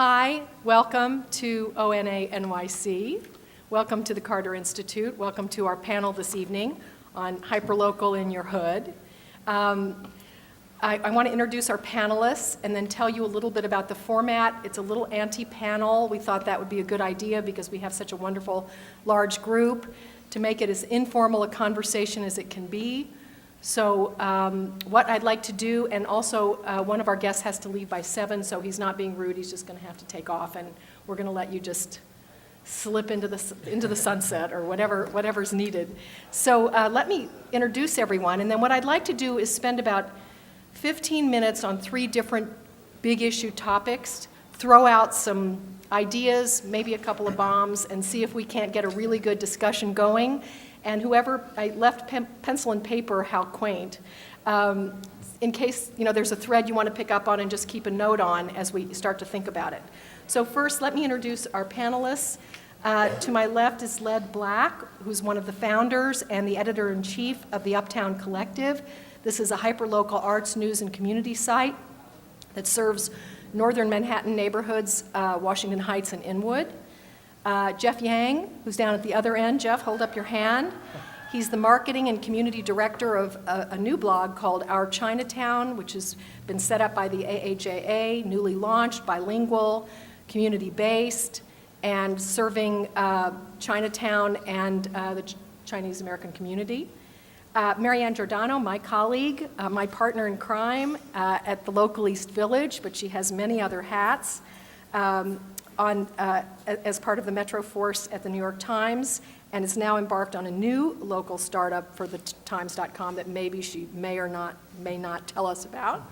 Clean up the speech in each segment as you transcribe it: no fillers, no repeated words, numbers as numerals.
Hi, welcome to ONANYC. Welcome to the Carter Institute. Welcome to our panel this evening on Hyperlocal in Your Hood. I want to introduce our panelists and then tell you a little bit about the format. It's a little anti-panel. We thought that would be a good idea because we have such a wonderful large group to make it as informal a conversation as it can be. So what I'd like to do, and also one of our guests has to leave by 7, so he's not being rude, he's just going to have to take off, and we're going to let you just slip into the sunset or whatever's needed. So let me introduce everyone, and then what I'd like to do is spend about 15 minutes on 3 different big issue topics, throw out some ideas, maybe a couple of bombs, and see if we can't get a really good discussion going. And whoever, I left pencil and paper, how quaint, in case there's a thread you want to pick up on and just keep a note on as we start to think about it. So first, let me introduce our panelists. To my left is Led Black, who's one of the founders and the editor-in-chief of the Uptown Collective. This is a hyperlocal arts, news, and community site that serves northern Manhattan neighborhoods, Washington Heights and Inwood. Jeff Yang, who's down at the other end. Jeff, hold up your hand. He's the marketing and community director of a new blog called Our Chinatown, which has been set up by the AAJA, newly launched, bilingual, community-based, and serving Chinatown and the Chinese American community. Marianne Giordano, my colleague, my partner in crime at the local East Village, but she has many other hats. As part of the Metro Force at the New York Times, and is now embarked on a new local startup for the Times.com that maybe she may not tell us about.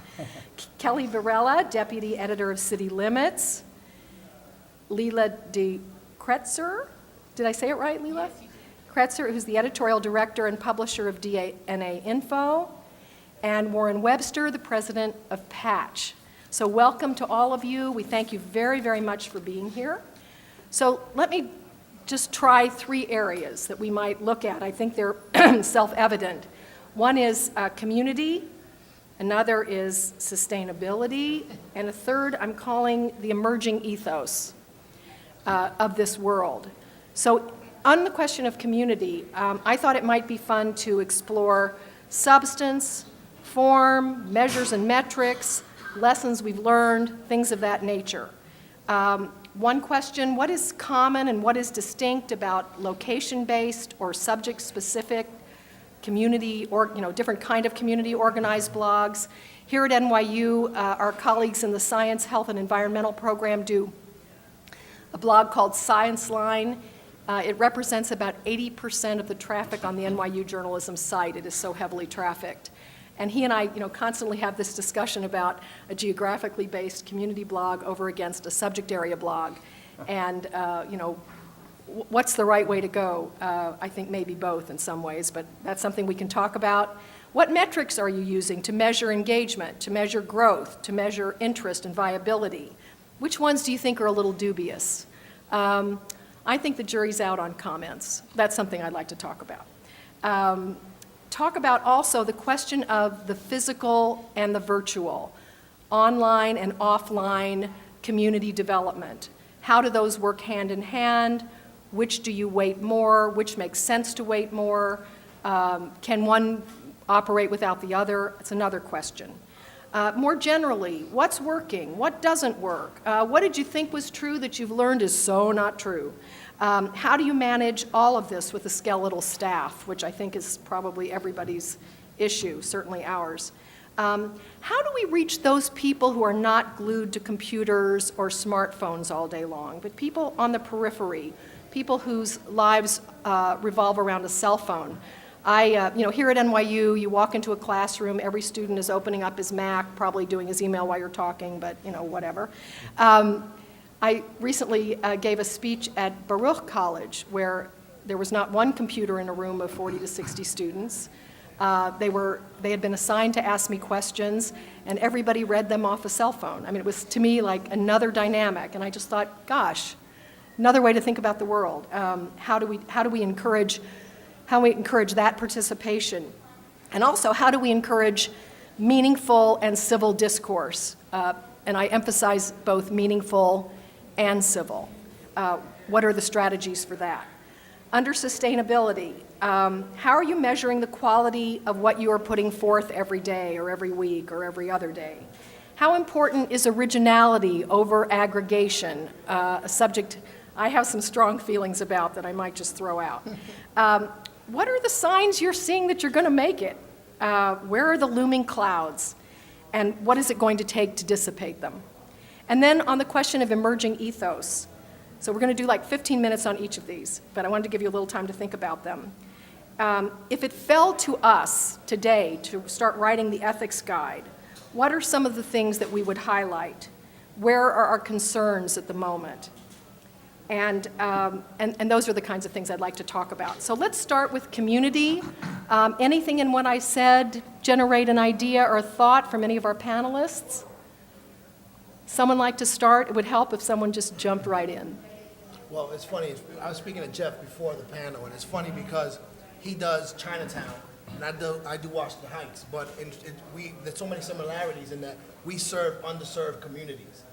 Kelly Varela, deputy editor of City Limits. Leila de Kretzer, did I say it right, Leila? Yes, Kretzer, who's the editorial director and publisher of DNA Info. And Warren Webster, the president of Patch. So welcome to all of you. We thank you very, very much for being here. So let me just try 3 areas that we might look at. I think they're self-evident. One is community, another is sustainability, and a third I'm calling the emerging ethos of this world. So on the question of community, I thought it might be fun to explore substance, form, measures and metrics, lessons we've learned, things of that nature. One question, what is common and what is distinct about location-based or subject-specific community, or different kind of community organized blogs? Here at NYU, our colleagues in the Science, Health, and Environmental program do a blog called Science Line. It represents about 80% of the traffic on the NYU journalism site. It is so heavily trafficked. And he and I, constantly have this discussion about a geographically based community blog over against a subject area blog. And, what's the right way to go? I think maybe both in some ways, but that's something we can talk about. What metrics are you using to measure engagement, to measure growth, to measure interest and viability? Which ones do you think are a little dubious? I think the jury's out on comments. That's something I'd like to talk about. Talk about also the question of the physical and the virtual, online and offline community development. How do those work hand in hand? Which do you weight more? Which makes sense to weight more? Can one operate without the other? It's another question. More generally, what's working? What doesn't work? What did you think was true that you've learned is so not true? How do you manage all of this with a skeletal staff, which I think is probably everybody's issue, certainly ours? How do we reach those people who are not glued to computers or smartphones all day long, but people on the periphery, people whose lives revolve around a cell phone? Here at NYU, you walk into a classroom, every student is opening up his Mac, probably doing his email while you're talking, but whatever. I recently gave a speech at Baruch College where there was not one computer in a room of 40 to 60 students. They had been assigned to ask me questions, and everybody read them off a cell phone. I mean, it was to me like another dynamic, and I just thought, gosh, another way to think about the world. How do we encourage that participation? And also, how do we encourage meaningful and civil discourse? And I emphasize both meaningful and civil. What are the strategies for that? Under sustainability, how are you measuring the quality of what you are putting forth every day or every week or every other day? How important is originality over aggregation, a subject I have some strong feelings about that I might just throw out. What are the signs you're seeing that you're going to make it? Where are the looming clouds? And what is it going to take to dissipate them? And then on the question of emerging ethos. So we're going to do like 15 minutes on each of these, but I wanted to give you a little time to think about them. If it fell to us today to start writing the ethics guide, what are some of the things that we would highlight? Where are our concerns at the moment? And those are the kinds of things I'd like to talk about. So let's start with community. Anything in what I said generate an idea or a thought from any of our panelists? Someone like to start? It would help if someone just jumped right in. Well, it's funny. I was speaking to Jeff before the panel, and it's funny because he does Chinatown, and I do Washington Heights. But there's so many similarities in that we serve underserved communities,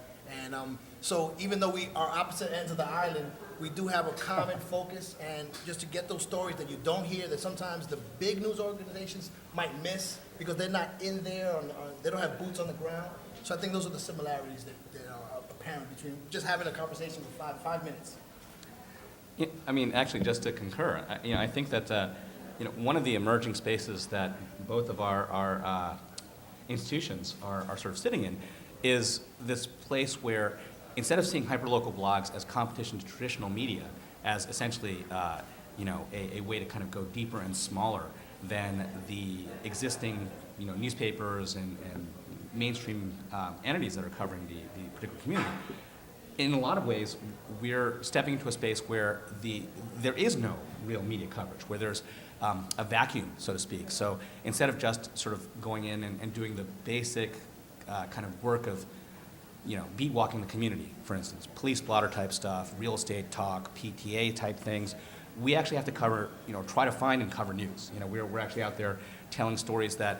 and so even though we are opposite ends of the island, we do have a common focus, and just to get those stories that you don't hear, that sometimes the big news organizations might miss because they're not in there, or they don't have boots on the ground. So I think those are the similarities that are apparent between just having a conversation for 5 minutes. Yeah, I mean, actually, just to concur, I think that one of the emerging spaces that both of our institutions are sort of sitting in is this place where instead of seeing hyperlocal blogs as competition to traditional media, as essentially a way to kind of go deeper and smaller than the existing newspapers and mainstream entities that are covering the particular community. In a lot of ways, we're stepping into a space where there is no real media coverage, where there's a vacuum, so to speak. So instead of just sort of going in and doing the basic kind of work of beat walking the community, for instance, police blotter type stuff, real estate talk, PTA type things, we actually have to cover, try to find and cover news. We're actually out there telling stories that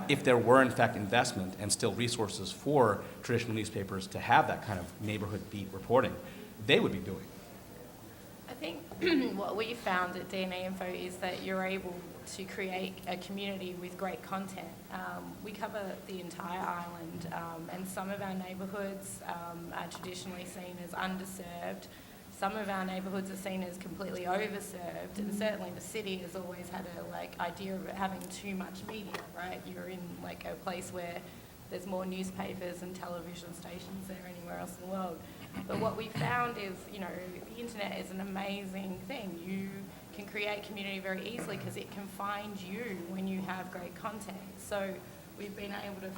if there were, in fact, investment and still resources for traditional newspapers to have that kind of neighborhood beat reporting, they would be doing. I think what we found at DNA Info is that you're able to create a community with great content. We cover the entire island, and some of our neighbourhoods are traditionally seen as underserved. Some of our neighbourhoods are seen as completely overserved, and certainly the city has always had a idea of it having too much media, right? You're in a place where there's more newspapers and television stations than anywhere else in the world. But what we found is, the internet is an amazing thing. You can create community very easily because it can find you when you have great content. So we've been able to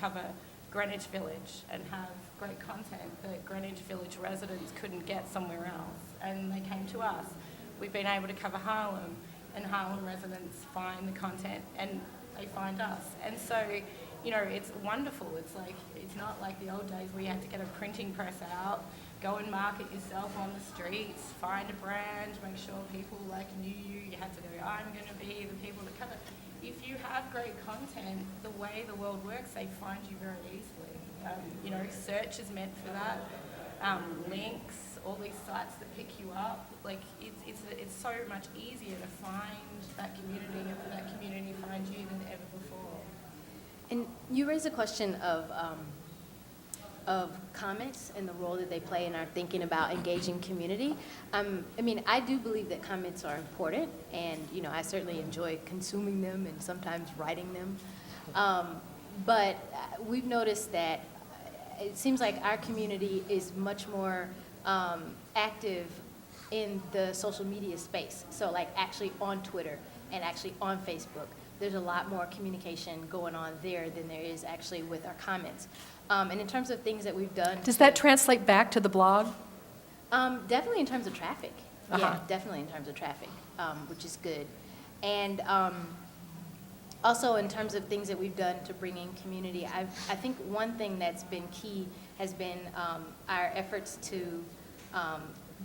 cover Greenwich Village and have great content that Greenwich Village residents couldn't get somewhere else, and they came to us. We've been able to cover Harlem, and Harlem residents find the content and they find us. And so, it's wonderful. It's not like the old days where you had to get a printing press out, go and market yourself on the streets, find a brand, make sure people knew you. You had to go, I'm going to be the people to cover. If you have great content, the way the world works, they find you very easily. Search is meant for that. Links, all these sites that pick you up. It's so much easier to find that community and for that community to find you than ever before. And you raised a question of comments and the role that they play in our thinking about engaging community. I do believe that comments are important, and I certainly enjoy consuming them and sometimes writing them. But we've noticed that it seems like our community is much more active in the social media space. So actually on Twitter and actually on Facebook. There's a lot more communication going on there than there is actually with our comments. And in terms of things that we've done. Does that translate back to the blog? Definitely in terms of traffic. Yeah, definitely in terms of traffic, which is good. And also in terms of things that we've done to bring in community, I think one thing that's been key has been our efforts to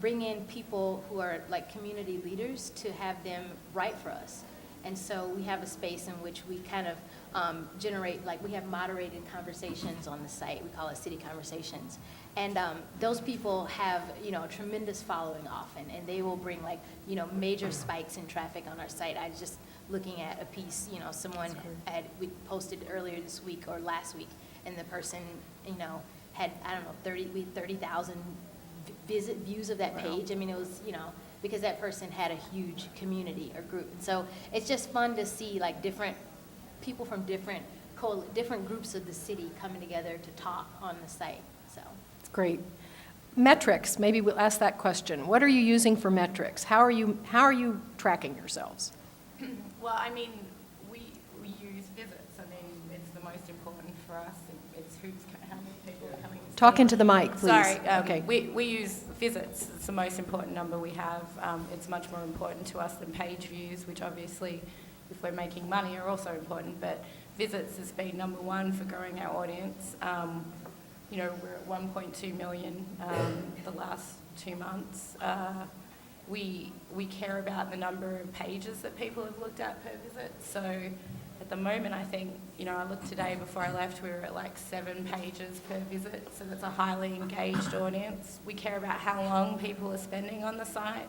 bring in people who are community leaders to have them write for us. And so we have a space in which we kind of generate, like we have moderated conversations on the site. We call it City Conversations. And those people have, a tremendous following often, and they will bring major spikes in traffic on our site. I was just looking at a piece, someone we posted earlier this week or last week, and the person, had, 30,000 views of that page. I mean, it was, because that person had a huge community or group. And so it's just fun to see different people from different groups of the city coming together to talk on the site, so. Great. Metrics, maybe we'll ask that question. What are you using for metrics? How are you tracking yourselves? Well, I mean, we use visits. I mean, it's the most important for us. It's how many people are coming. Talk into the mic, please. Sorry. Okay. We use visits. It's the most important number we have. It's much more important to us than page views, which obviously, if we're making money, are also important. But visits has been number one for growing our audience. We're at 1.2 million the last 2 months. We care about the number of pages that people have looked at per visit. So at the moment, I think, I looked today before I left, we were at 7 pages per visit. So that's a highly engaged audience. We care about how long people are spending on the site.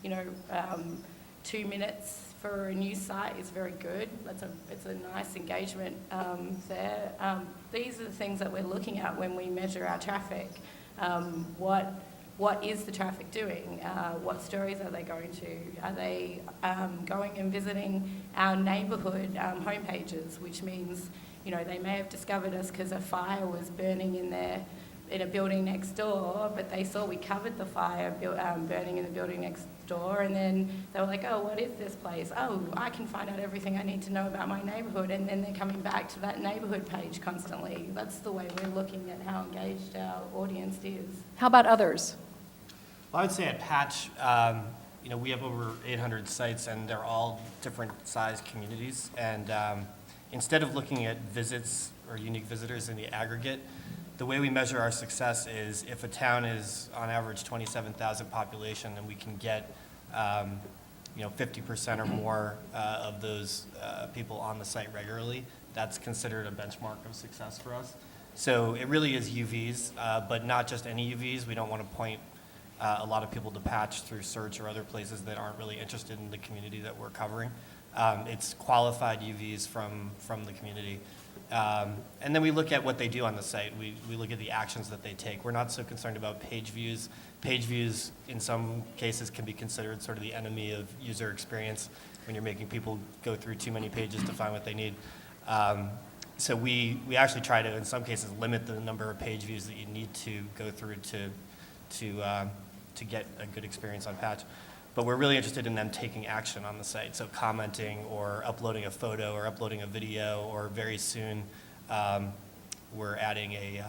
2 minutes for a new site is very good. It's a nice engagement there. These are the things that we're looking at when we measure our traffic. What is the traffic doing? What stories are they going to? Are they going and visiting our neighbourhood homepages, which means, they may have discovered us because a fire was burning in a building next door, but they saw we covered the fire burning in the building next door, and then they were like, oh, what is this place? Oh, I can find out everything I need to know about my neighbourhood, and then they're coming back to that neighbourhood page constantly. That's the way we're looking at how engaged our audience is. How about others? Well, I would say at Patch, we have over 800 sites, and they're all different size communities. And instead of looking at visits or unique visitors in the aggregate, the way we measure our success is if a town is on average 27,000 population and we can get 50% or more of those people on the site regularly, that's considered a benchmark of success for us. So it really is UVs, but not just any UVs. We don't want to point a lot of people to Patch through search or other places that aren't really interested in the community that we're covering. It's qualified UVs from the community. And then we look at what they do on the site. We look at the actions that they take. We're not so concerned about page views. Page views, in some cases, can be considered sort of the enemy of user experience when you're making people go through too many pages to find what they need. So we actually try to, in some cases, limit the number of page views that you need to go through to get a good experience on Patch. But we're really interested in them taking action on the site, so commenting or uploading a photo or uploading a video, or very soon we're adding a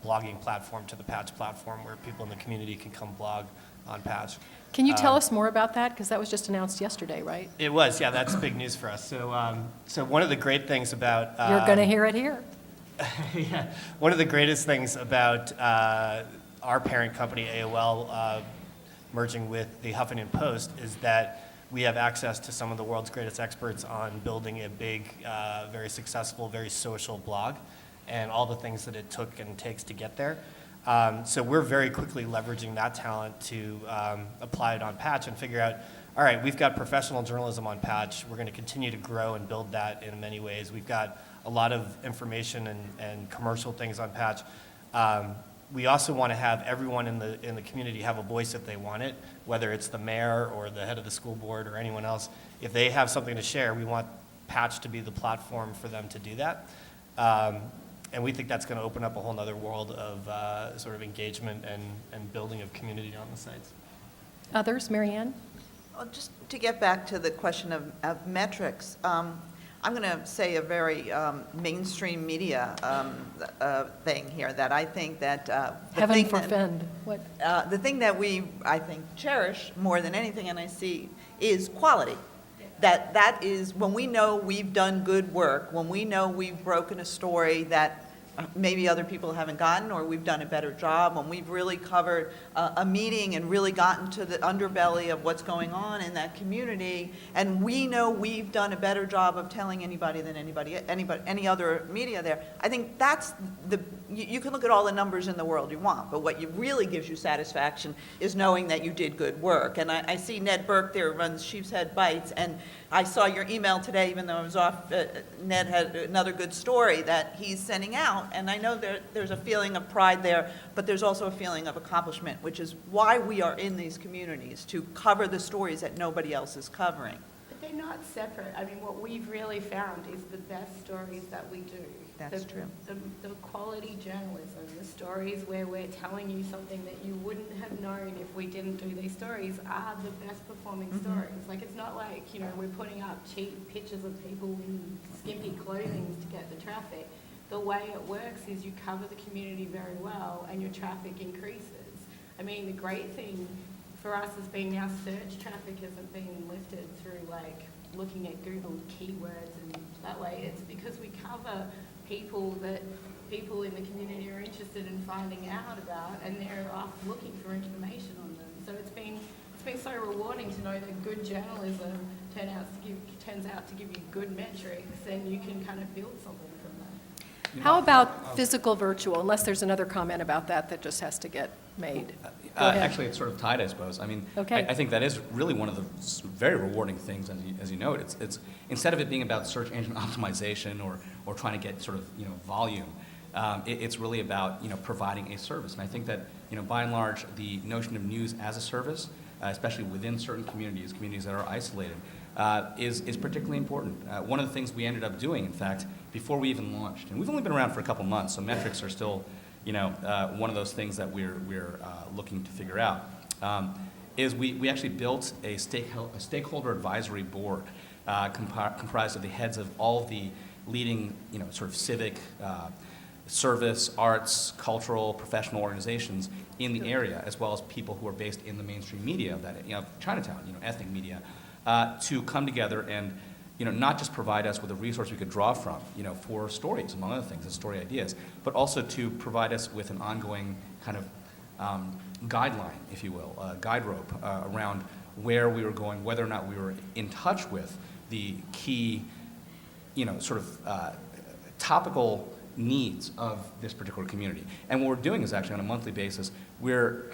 blogging platform to the Patch platform where people in the community can come blog on Patch. Can you tell us more about that? Because that was just announced yesterday, right? It was, yeah, that's big news for us. So one of the great things about... You're going to hear it here. Yeah, one of the greatest things about our parent company, AOL, merging with the Huffington Post is that we have access to some of the world's greatest experts on building a big, very successful, very social blog, and all the things that it took and takes to get there. So we're very quickly leveraging that talent to apply it on Patch and figure out, all right, we've got professional journalism on Patch. We're going to continue to grow and build that in many ways. We've got a lot of information and commercial things on Patch. We also want to have everyone in the community have a voice if they want it, whether it's the mayor or the head of the school board or anyone else. If they have something to share, we want Patch to be the platform for them to do that. And we think that's going to open up a whole other world of sort of engagement and building of community on the sites. Others, Marianne? Well, just to get back to the question of metrics, I'm going to say a very mainstream media thing here, that I think that Heaven forfend. What? the thing that I think, cherish more than anything, and I see, is quality. That is when we know we've done good work, when we know we've broken a story that maybe other people haven't gotten, or we've done a better job when we've really covered a meeting and really gotten to the underbelly of what's going on in that community. And we know we've done a better job of telling anybody than any other media there. I think that's you can look at all the numbers in the world you want, but what really gives you satisfaction is knowing that you did good work. And I see Ned Burke there runs Sheepshead Bites, and I saw your email today, even though I was off, Ned had another good story that he's sending out. And I know there's a feeling of pride there, but there's also a feeling of accomplishment, which is why we are in these communities, to cover the stories that nobody else is covering. But they're not separate. I mean, what we've really found is the best stories that we do. That's true. The quality journalism, the stories where we're telling you something that you wouldn't have known if we didn't do these stories are the best performing stories. Like, it's not like, we're putting up cheap pictures of people in skimpy clothing to get the traffic. The way it works is you cover the community very well and your traffic increases. I mean, the great thing for us has been our search traffic hasn't been lifted through looking at Google keywords and that way. It's because we cover people that people in the community are interested in finding out about, and they're off looking for information on them. So it's been so rewarding to know that good journalism turns out to give you good metrics, and you can kind of build something from that. How about physical virtual, unless there's another comment about that just has to get made? Go ahead. Actually, it's sort of tied, I suppose. I mean, Okay. I think that is really one of the very rewarding things, as you note. It's instead of it being about search engine optimization or trying to get sort of volume, it's really about providing a service. And I think that by and large, the notion of news as a service, especially within certain communities that are isolated, is particularly important. One of the things we ended up doing, in fact, before we even launched, and we've only been around for a couple months, so metrics are still one of those things that we're looking to figure out, is we actually built a stakeholder advisory board comprised of the heads of all of the leading sort of civic, service, arts, cultural, professional organizations in the area, as well as people who are based in the mainstream media, that Chinatown, ethnic media, to come together and not just provide us with a resource we could draw from, for stories, among other things, and story ideas, but also to provide us with an ongoing kind of guideline, if you will, guide rope around where we were going, whether or not we were in touch with the key, sort of topical needs of this particular community. And what we're doing is actually on a monthly basis, we're,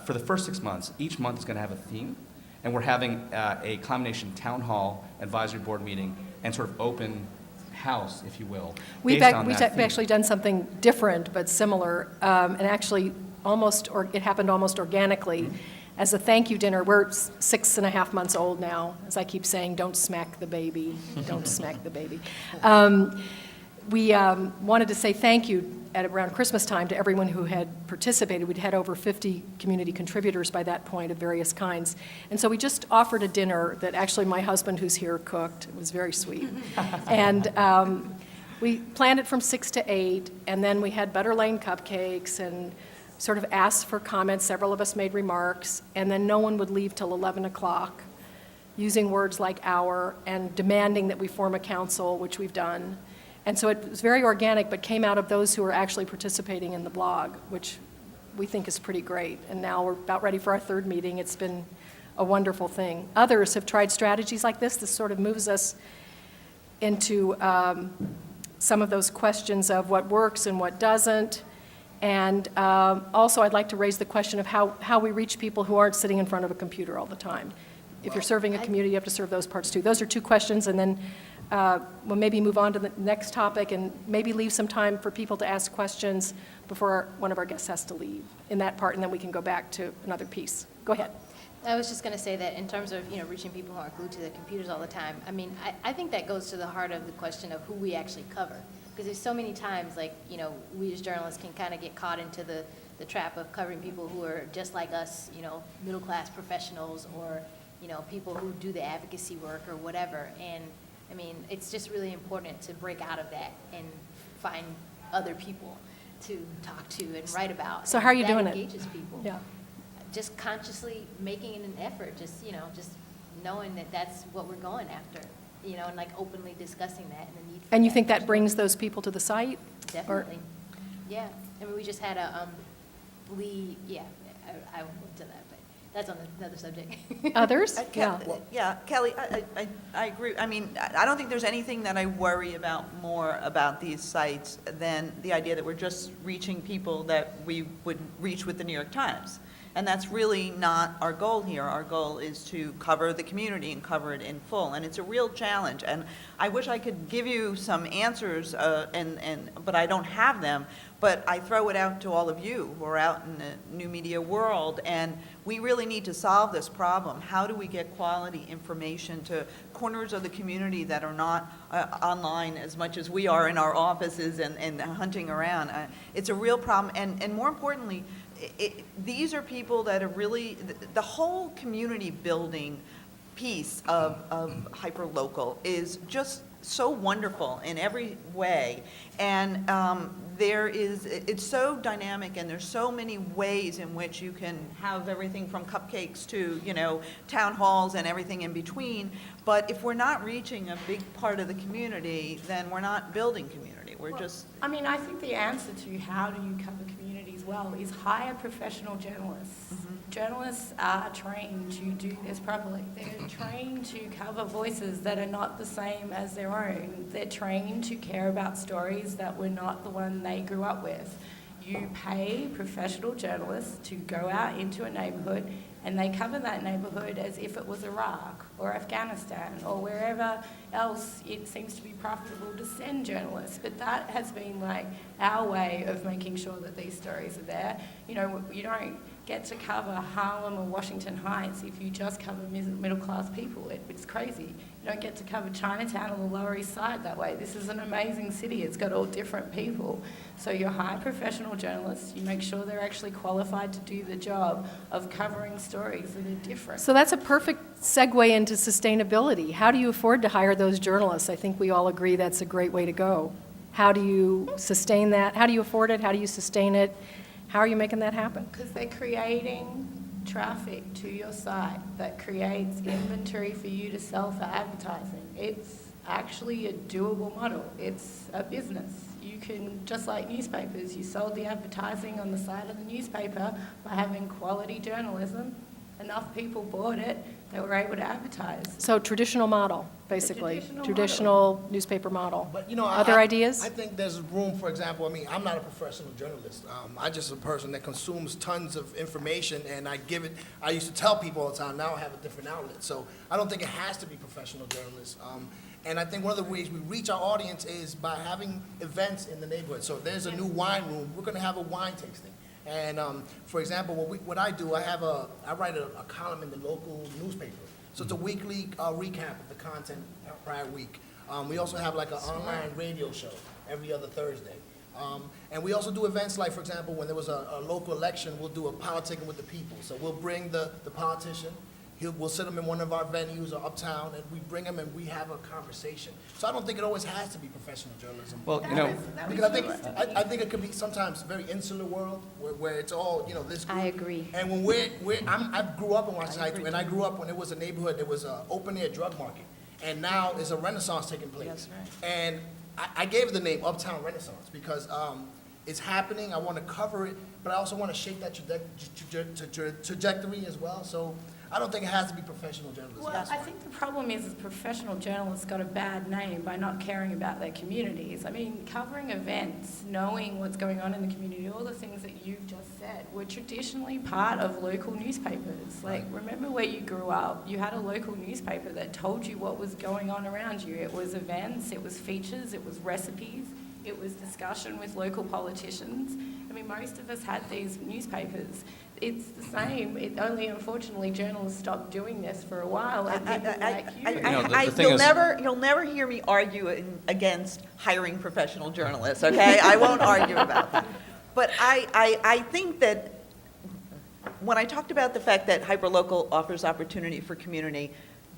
for the first 6 months, each month is going to have a theme. And we're having a combination town hall, advisory board meeting, and sort of open house, if you will, We've based on that theme. actually done something different but similar, and actually it happened almost organically as a thank you dinner. We're 6.5 months old now, as I keep saying, don't smack the baby, don't smack the baby. We wanted to say thank you at around Christmas time to everyone who had participated. We'd had over 50 community contributors by that point of various kinds. And so we just offered a dinner that actually my husband, who's here, cooked. It was very sweet. And we planned it from 6 to 8, and then we had Butter Lane cupcakes and sort of asked for comments. Several of us made remarks, and then no one would leave till 11 o'clock, using words like "our" and demanding that we form a council, which we've done. And so it was very organic, but came out of those who are actually participating in the blog, which we think is pretty great. And now we're about ready for our 3rd meeting. It's been a wonderful thing. Others have tried strategies like this. This sort of moves us into some of those questions of what works and what doesn't. And also, I'd like to raise the question of how we reach people who aren't sitting in front of a computer all the time. If you're serving a community, you have to serve those parts too. Those are 2 questions, and then we'll maybe move on to the next topic and maybe leave some time for people to ask questions before one of our guests has to leave in that part, and then we can go back to another piece. Go ahead. I was just going to say that in terms of, reaching people who aren't glued to their computers all the time, I mean, I think that goes to the heart of the question of who we actually cover. Because there's so many times, we as journalists can kind of get caught into the trap of covering people who are just like us, middle-class professionals or, people who do the advocacy work or whatever. And I mean, it's just really important to break out of that and find other people to talk to and write about. So how are you doing it? That engages people. Yeah. Just consciously making an effort, just knowing that that's what we're going after, and openly discussing that and the need for And you that. think that brings those people to the site? Definitely. Yeah, I mean, we just had I won't go into that, but that's on another subject. Others? Yeah, yeah, Kelly, I agree. I mean, I don't think there's anything that I worry about more about these sites than the idea that we're just reaching people that we would reach with the New York Times. And that's really not our goal here. Our goal is to cover the community and cover it in full. And it's a real challenge. And I wish I could give you some answers, but I don't have them. But I throw it out to all of you who are out in the new media world. And we really need to solve this problem. How do we get quality information to corners of the community that are not online as much as we are in our offices and hunting around? It's a real problem. And more importantly, these are people that are really, the whole community building piece of Hyperlocal is just so wonderful in every way. And it's so dynamic, and there's so many ways in which you can have everything from cupcakes to, town halls and everything in between. But if we're not reaching a big part of the community, then we're not building community. We're just. I mean, I think the answer to how do you cover communities well is hire professional journalists. Journalists are trained to do this properly. They're trained to cover voices that are not the same as their own. They're trained to care about stories that were not the one they grew up with. You pay professional journalists to go out into a neighborhood and they cover that neighborhood as if it was Iraq or Afghanistan or wherever else it seems to be profitable to send journalists. But that has been like our way of making sure that these stories are there. You don't get to cover Harlem or Washington Heights if you just cover middle-class people. It's crazy. You don't get to cover Chinatown or the Lower East Side that way. This is an amazing city. It's got all different people. So you hire professional journalists. You make sure they're actually qualified to do the job of covering stories that are different. So that's a perfect segue into sustainability. How do you afford to hire those journalists? I think we all agree that's a great way to go. How do you sustain that? How do you afford it? How do you sustain it? How are you making that happen? Because they're creating traffic to your site that creates inventory for you to sell for advertising. It's actually a doable model. It's a business. You can, just like newspapers, you sold the advertising on the side of the newspaper by having quality journalism. Enough people bought it, they were able to advertise. So traditional model, basically. Traditional newspaper model. But, Other ideas? I think there's room, for example, I'm not a professional journalist. I'm just a person that consumes tons of information, and I used to tell people all the time, now I have a different outlet. So I don't think it has to be professional journalists. And I think one of the ways we reach our audience is by having events in the neighborhood. So if there's a new wine room, we're going to have a wine tasting. And for example, what I do, I write a column in the local newspaper. So it's a weekly recap of the content prior week. We also have like an online radio show every other Thursday. And we also do events like, for example, when there was a local election, we'll do a politicking with the people. So we'll bring the politician. We'll sit him in one of our venues or uptown, and we bring him and we have a conversation. So I don't think it always has to be professional journalism. Well, Because I think it could be sometimes a very insular world where it's all, this group. I agree. And when I grew up in Washington Heights, and I grew up when it was a neighborhood, there was an open-air drug market. And now there's a renaissance taking place. That's right. And I gave it the name Uptown Renaissance because it's happening. I want to cover it, but I also want to shape that trajectory as well. So I don't think it has to be professional journalism. Well, I think the problem is professional journalists got a bad name by not caring about their communities. I mean, covering events, knowing what's going on in the community, all the things that you've just said were traditionally part of local newspapers. Like, remember where you grew up, you had a local newspaper that told you what was going on around you. It was events, it was features, it was recipes, it was discussion with local politicians. I mean, most of us had these newspapers. It's the same. It only, unfortunately, journalists stopped doing this for a while. And people like you. You'll never hear me argue against hiring professional journalists, okay? I won't argue about that. But I think that when I talked about the fact that Hyperlocal offers opportunity for community,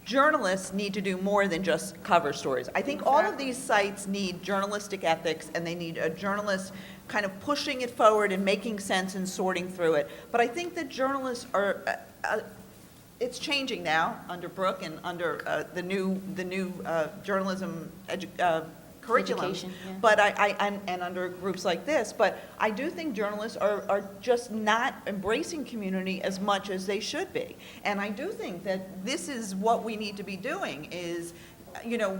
journalists need to do more than just cover stories. I think all of these sites need journalistic ethics, and they need a journalist kind of pushing it forward and making sense and sorting through it. But I think that journalists are, it's changing now under Brooke and under the new journalism curriculums. Education, yeah. But and under groups like this, but I do think journalists are just not embracing community as much as they should be. And I do think that this is what we need to be doing is,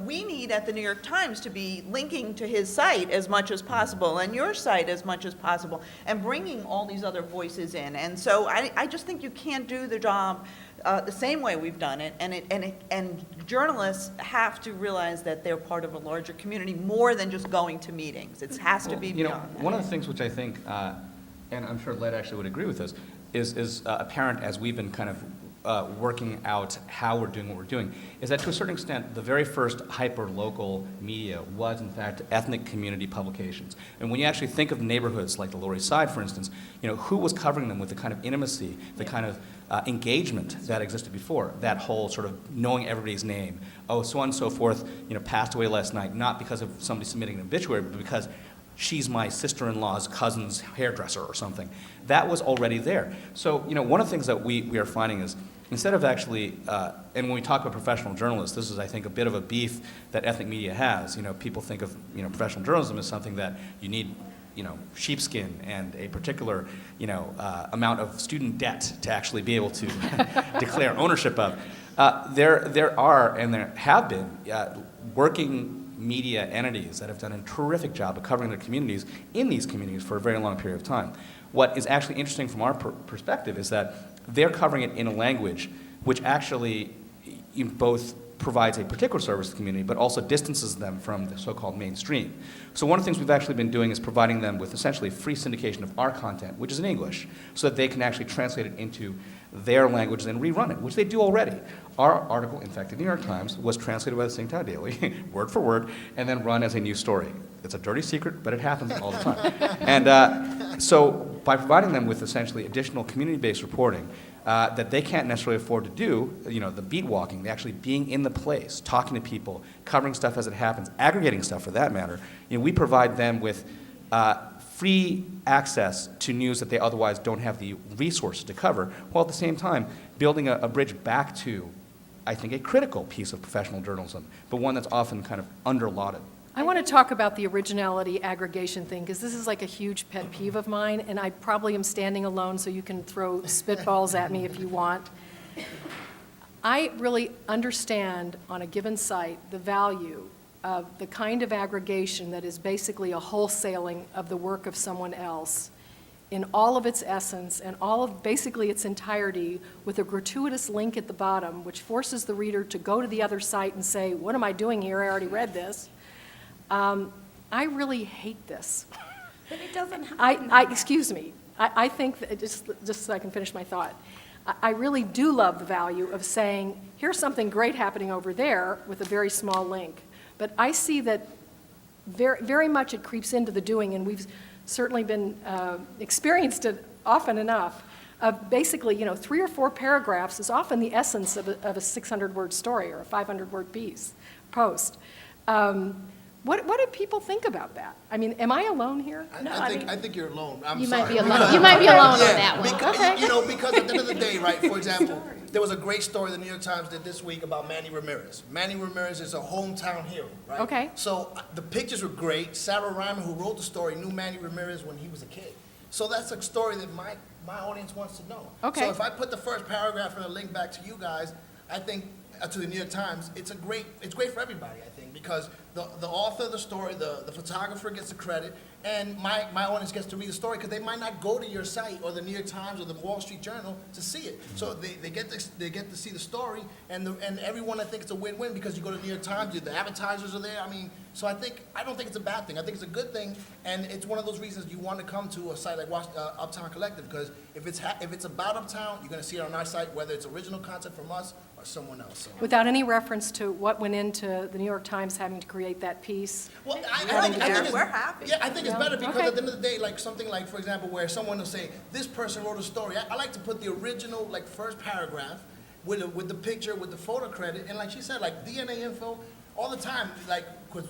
we need at the New York Times to be linking to his site as much as possible and your site as much as possible and bringing all these other voices in. And so I just think you can't do the job the same way we've done it. And journalists have to realize that they're part of a larger community more than just going to meetings. It has to be beyond that. One of the things which I think, and I'm sure Led actually would agree with this, is apparent as we've been kind of working out how we're doing what we're doing, is that to a certain extent, the very first hyper-local media was, in fact, ethnic community publications. And when you actually think of neighborhoods like the Lower East Side, for instance, who was covering them with the kind of intimacy, the kind of engagement that existed before, that whole sort of knowing everybody's name. Oh, so on and so forth, passed away last night, not because of somebody submitting an obituary, but because she's my sister-in-law's cousin's hairdresser or something. That was already there. So, one of the things that we are finding is, instead of actually, and when we talk about professional journalists, this is, I think, a bit of a beef that ethnic media has. People think of, professional journalism as something that you need, sheepskin and a particular, amount of student debt to actually be able to declare ownership of. There are, and there have been, working media entities that have done a terrific job of covering their communities in these communities for a very long period of time. What is actually interesting from our perspective is that they're covering it in a language which actually both provides a particular service to the community, but also distances them from the so-called mainstream. So one of the things we've actually been doing is providing them with essentially free syndication of our content, which is in English, so that they can actually translate it into their language and rerun it, which they do already. Our article, in fact, in the New York Times, was translated by the Singtown Daily, word for word, and then run as a news story. It's a dirty secret, but it happens all the time. And so by providing them with essentially additional community-based reporting that they can't necessarily afford to do, the beat walking, the actually being in the place, talking to people, covering stuff as it happens, aggregating stuff for that matter, we provide them with free access to news that they otherwise don't have the resources to cover, while at the same time building a bridge back to, I think, a critical piece of professional journalism, but one that's often kind of underlauded. I want to talk about the originality aggregation thing, because this is like a huge pet peeve of mine, and I probably am standing alone, so you can throw spitballs at me if you want. I really understand on a given site the value of the kind of aggregation that is basically a wholesaling of the work of someone else in all of its essence and all of basically its entirety, with a gratuitous link at the bottom, which forces the reader to go to the other site and say, what am I doing here? I already read this. I really hate this. But it doesn't happen. Excuse me. I think that, just so I can finish my thought, I really do love the value of saying, here's something great happening over there with a very small link. But I see that very, very much it creeps into the doing, and we've certainly been experienced it often enough. Basically, 3 or 4 paragraphs is often the essence of a 600-word story or a 500-word post. What do people think about that? I mean, am I alone here? I think you're alone. I'm You sorry. might be alone. You might be alone on Yeah, that one. because, Okay. because at the end of the day, right, for example, there was a great story the New York Times did this week about Manny Ramirez. Manny Ramirez is a hometown hero, right? Okay. So the pictures were great. Sarah Ryman, who wrote the story, knew Manny Ramirez when he was a kid. So that's a story that my audience wants to know. Okay. So if I put the first paragraph and a link back to you guys, I think, to the New York Times, it's great for everybody, I think, because the author of the story, the photographer gets the credit, and my audience gets to read the story, because they might not go to your site or the New York Times or the Wall Street Journal to see it. So they get to see the story, and everyone, I think it's a win-win, because you go to the New York Times, the advertisers are there. I mean, so I don't think it's a bad thing. I think it's a good thing, and it's one of those reasons you want to come to a site like Uptown Collective, because if it's about Uptown, you're going to see it on our site, whether it's original content from us or someone else. So. Without any reference to what went into the New York Times having to create that piece. Well, I think it's, We're happy. Yeah, I think it's better because Okay. at the end of the day, like something like, for example, where someone will say, this person wrote a story. I like to put the original, like, first paragraph with the picture, with the photo credit, and like she said, like DNA info, all the time, like, because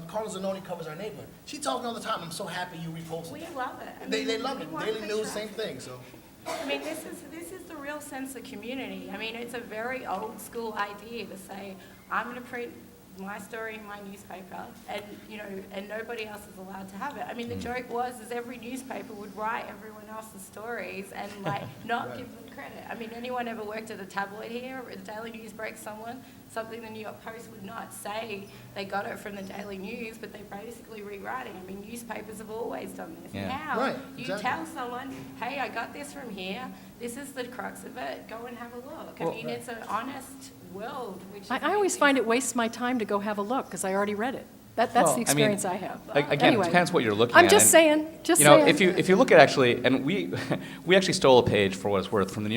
Carla Zanoni covers our neighborhood. She tells me all the time, I'm so happy you reposted We it. love it. I They mean, love we it. want Daily the News, traffic. same thing, so. I mean, this is the real sense of community. I mean, it's a very old school idea to say, I'm going to print my story in my newspaper, and and nobody else is allowed to have it. I mean, the joke was is every newspaper would write everyone else's stories and not give them credit. I mean, anyone ever worked at a tabloid here, or the Daily News breaks something the New York Post would not say they got it from the Daily News, but they're basically rewriting. I mean, newspapers have always done this. Yeah. Now Right, you exactly. tell someone, hey, I got this from here. This is the crux of it. Go and have a look. I mean, it's an honest world. Which is I always amazing. find it wastes my time to go have a look, because I already read it. That's Well, the I mean, experience I have. Again, Anyway. it depends what you're looking at. I'm just and, saying, just you know, saying. if you look at actually, and we actually stole a page for what it's worth from New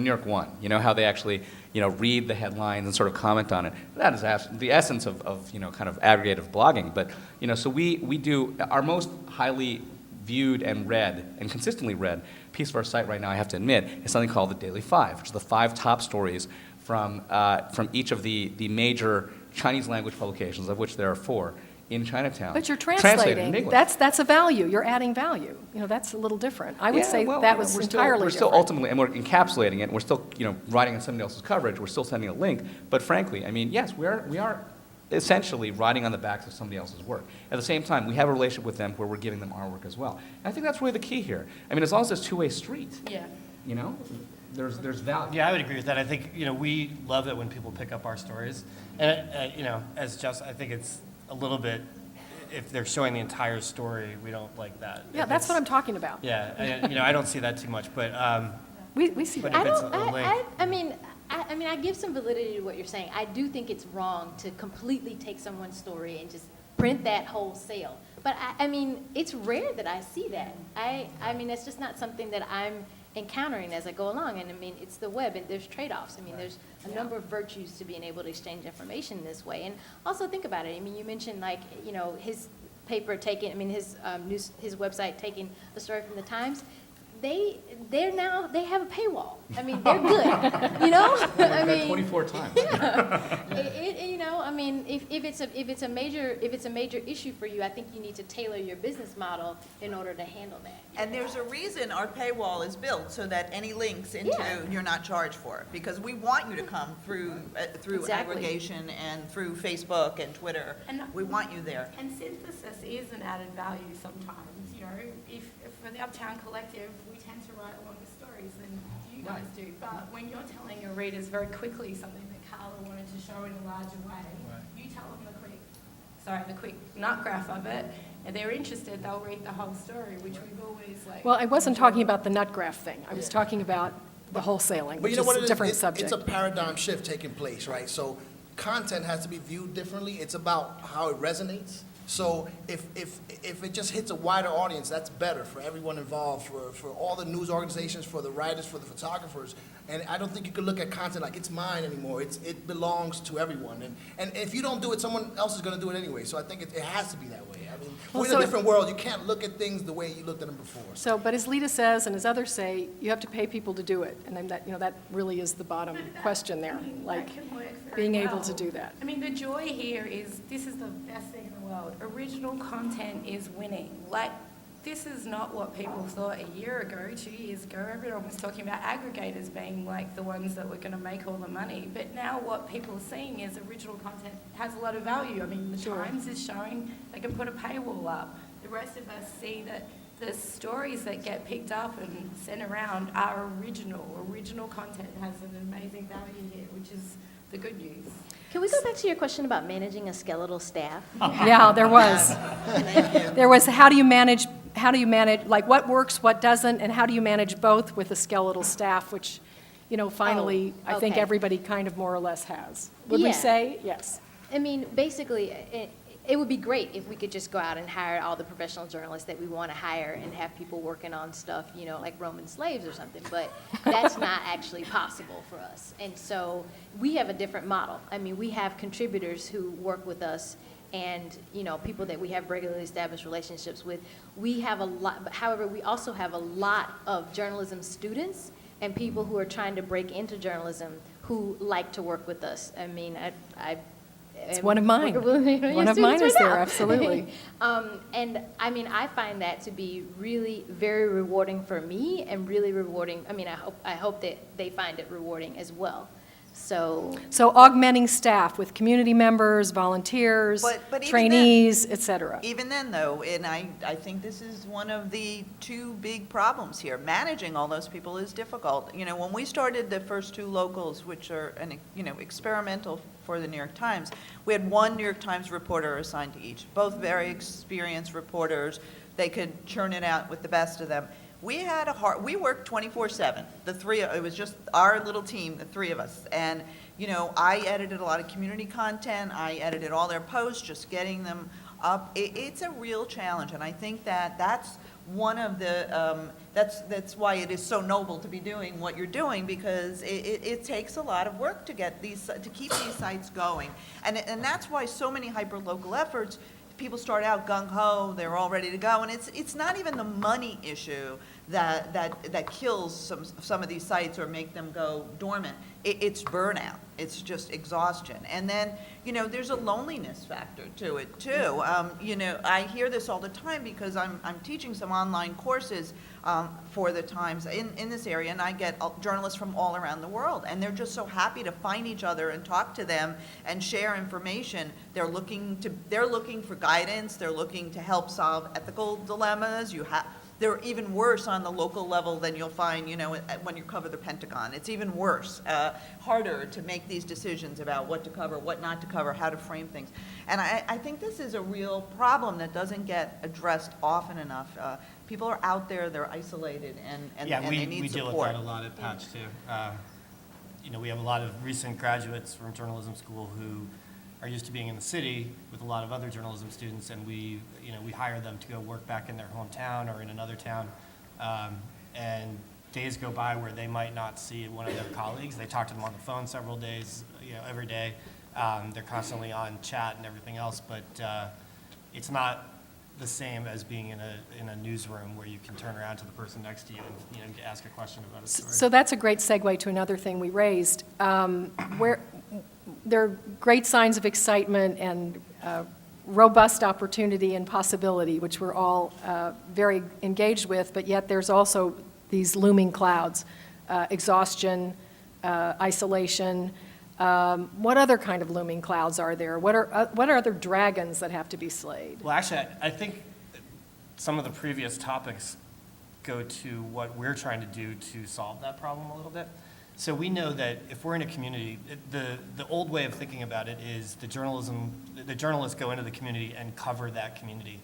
York One. You know how they actually read the headlines and sort of comment on it. That is the essence of kind of aggregative blogging. But so we do our most highly viewed and read and consistently read piece of our site right now, I have to admit, is something called the Daily Five, which is the 5 top stories from each of the major Chinese language publications, of which there are 4 in Chinatown. But you're translated in translating. English. That's a value. You're adding value. That's a little different. I would Yeah, say well, that was we're entirely still different. ultimately, and we're encapsulating it. And we're still, writing on somebody else's coverage. We're still sending a link. But frankly, I mean, yes, we are essentially riding on the backs of somebody else's work. At the same time, we have a relationship with them where we're giving them our work as well. And I think that's really the key here. I mean, as long as there's two-way street, Yeah. there's value. Yeah, I would agree with that. I think, we love it when people pick up our stories. And, as just, I think it's a little bit, if they're showing the entire story, we don't like that. Yeah, If that's what it's- I'm talking about. Yeah, and, I don't see that too much, but, We see But that. if it's a link. I give some validity to what you're saying. I do think it's wrong to completely take someone's story and just print that wholesale. But it's rare that I see that. It's just not something that I'm encountering as I go along. And it's the web, and there's trade-offs. There's a number of virtues to being able to exchange information this way. And also think about it. You mentioned his paper taking, his website taking a story from the Times. They have a paywall. They're good. 24 times. If it's a major issue for you, I think you need to tailor your business model in order to handle that. And there's a reason our paywall is built, so that any links into, you're not charged for it. Because we want you to come through Exactly. aggregation and through Facebook and Twitter. And- We want you there. And synthesis is an added value sometimes. If for the Uptown Collective, we tend to write longer stories than you guys do. But when you're telling your readers very quickly something that Carla wanted to show in a larger way, you tell them the quick nut graph of it, and they're interested, they'll read the whole story, which we've always Well, I wasn't talking about the nut graph thing. I was talking about the wholesaling, But which you know is what a it is? different subject. It's a paradigm shift taking place, right? So content has to be viewed differently. It's about how it resonates. So if it just hits a wider audience, that's better for everyone involved, for all the news organizations, for the writers, for the photographers. And I don't think you can look at content like it's mine anymore. It belongs to everyone. And if you don't do it, someone else is going to do it anyway. So I think it has to be that way. Well, we're in so- a different world. You can't look at things the way you looked at them before. So, but as Lita says, and as others say, you have to pay people to do it. And then that really is the bottom question there, like that can work very being able well. to do that. The joy here is this is the best thing in the world. Original content is winning. This is not what people thought a year ago, 2 years ago. Everyone was talking about aggregators being the ones that were going to make all the money. But now what people are seeing is original content has a lot of value. The Times is showing they can put a paywall up. The rest of us see that the stories that get picked up and sent around are original. Original content has an amazing value here, which is the good news. Can we go back to your question about managing a skeletal staff? Yeah, there was. There was, how do you manage, what works, what doesn't, and how do you manage both with a skeletal staff, which, finally, I think okay. everybody kind of more or less has. Would we Yeah. say? Yes. Basically, it would be great if we could just go out and hire all the professional journalists that we want to hire and have people working on stuff, like Roman slaves or something, but that's not actually possible for us. And so we have a different model. We have contributors who work with us and, people that we have regularly established relationships with. We have a lot, however, we also have a lot of journalism students and people who are trying to break into journalism who like to work with us. It's one of mine. One of mine is there, absolutely. And I find that to be really very rewarding for me and really rewarding. I hope that they find it rewarding as well. So, So augmenting staff with community members, volunteers, But even then- trainees, et cetera. Even then, though, and I think this is one of the two big problems here. Managing all those people is difficult. You know, when we started the first two locals, which are, experimental for the New York Times, we had one New York Times reporter assigned to each, both very experienced reporters. They could churn it out with the best of them. We worked 24/7, it was just our little team, the three of us. And, I edited a lot of community content, I edited all their posts, just getting them up. It's a real challenge, and I think that's one of the, that's why it is so noble to be doing what you're doing, because it takes a lot of work to keep these sites going. And that's why so many hyperlocal efforts, people start out gung-ho, they're all ready to go, and it's not even the money issue that kills some of these sites or make them go dormant. It's burnout. It's just exhaustion. And then, there's a loneliness factor to it, too. I hear this all the time because I'm teaching some online courses for the Times in this area, and I get journalists from all around the world, and they're just so happy to find each other and talk to them and share information. They're looking for guidance. They're looking to help solve ethical dilemmas. They're even worse on the local level than you'll find, when you cover the Pentagon. It's even worse, harder to make these decisions about what to cover, what not to cover, how to frame things. And I think this is a real problem that doesn't get addressed often enough. People are out there, they're isolated, and they need we support. deal with that a lot at Patch too. We have a lot of recent graduates from journalism school who are used to being in the city with a lot of other journalism students, and we hire them to go work back in their hometown or in another town. And days go by where they might not see one of their colleagues. They talk to them on the phone several days, every day. They're constantly on chat and everything else, but it's not the same as being in a newsroom where you can turn around to the person next to you and ask a question about a story. So that's a great segue to another thing we raised, where there are great signs of excitement and robust opportunity and possibility, which we're all very engaged with, but yet there's also these looming clouds, exhaustion, isolation. What other kind of looming clouds are there? What are other dragons that have to be slayed? Well, actually, I think some of the previous topics go to what we're trying to do to solve that problem a little bit. So we know that if we're in a community, the old way of thinking about it is the journalists go into the community and cover that community.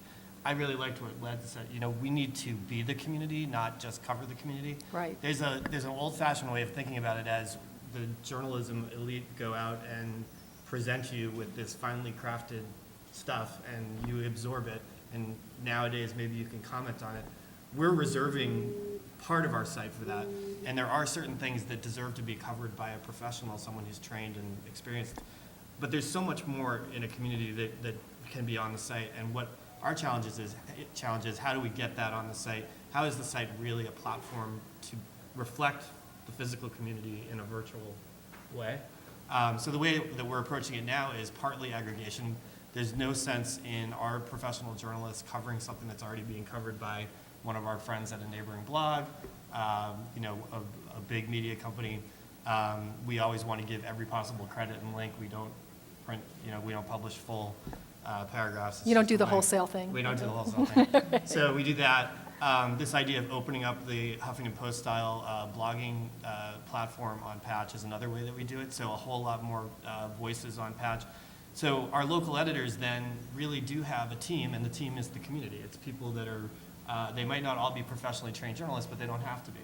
I really liked what Led said. We need to be the community, not just cover the community. Right. There's an old-fashioned way of thinking about it as the journalism elite go out and present you with this finely crafted stuff, and you absorb it. And nowadays, maybe you can comment on it. We're reserving part of our site for that, and there are certain things that deserve to be covered by a professional, someone who's trained and experienced. But there's so much more in a community that can be on the site, and what our challenge is how do we get that on the site? How is the site really a platform to reflect the physical community in a virtual way? So the way that we're approaching it now is partly aggregation. There's no sense in our professional journalists covering something that's already being covered by one of our friends at a neighboring blog, a big media company. We always want to give every possible credit and link. We don't print, we don't publish full paragraphs. You don't do the wholesale thing. We don't do the wholesale thing. So we do that. This idea of opening up the Huffington Post style blogging platform on Patch is another way that we do it. So a whole lot more voices on Patch. So our local editors then really do have a team, and the team is the community. It's people that are, they might not all be professionally trained journalists, but they don't have to be.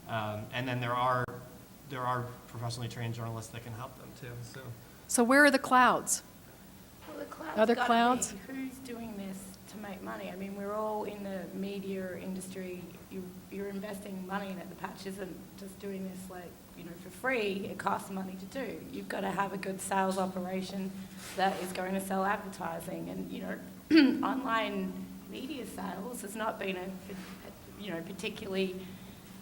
And then there are professionally trained journalists that can help them too. So where are the clouds? Well, the clouds Other gotta clouds? be, who's doing this to make money? I mean, we're all in the media industry. You're investing money in it. The Patch isn't just doing this for free. It costs money to do. You've got to have a good sales operation that is going to sell advertising. And, online media sales has not been a particularly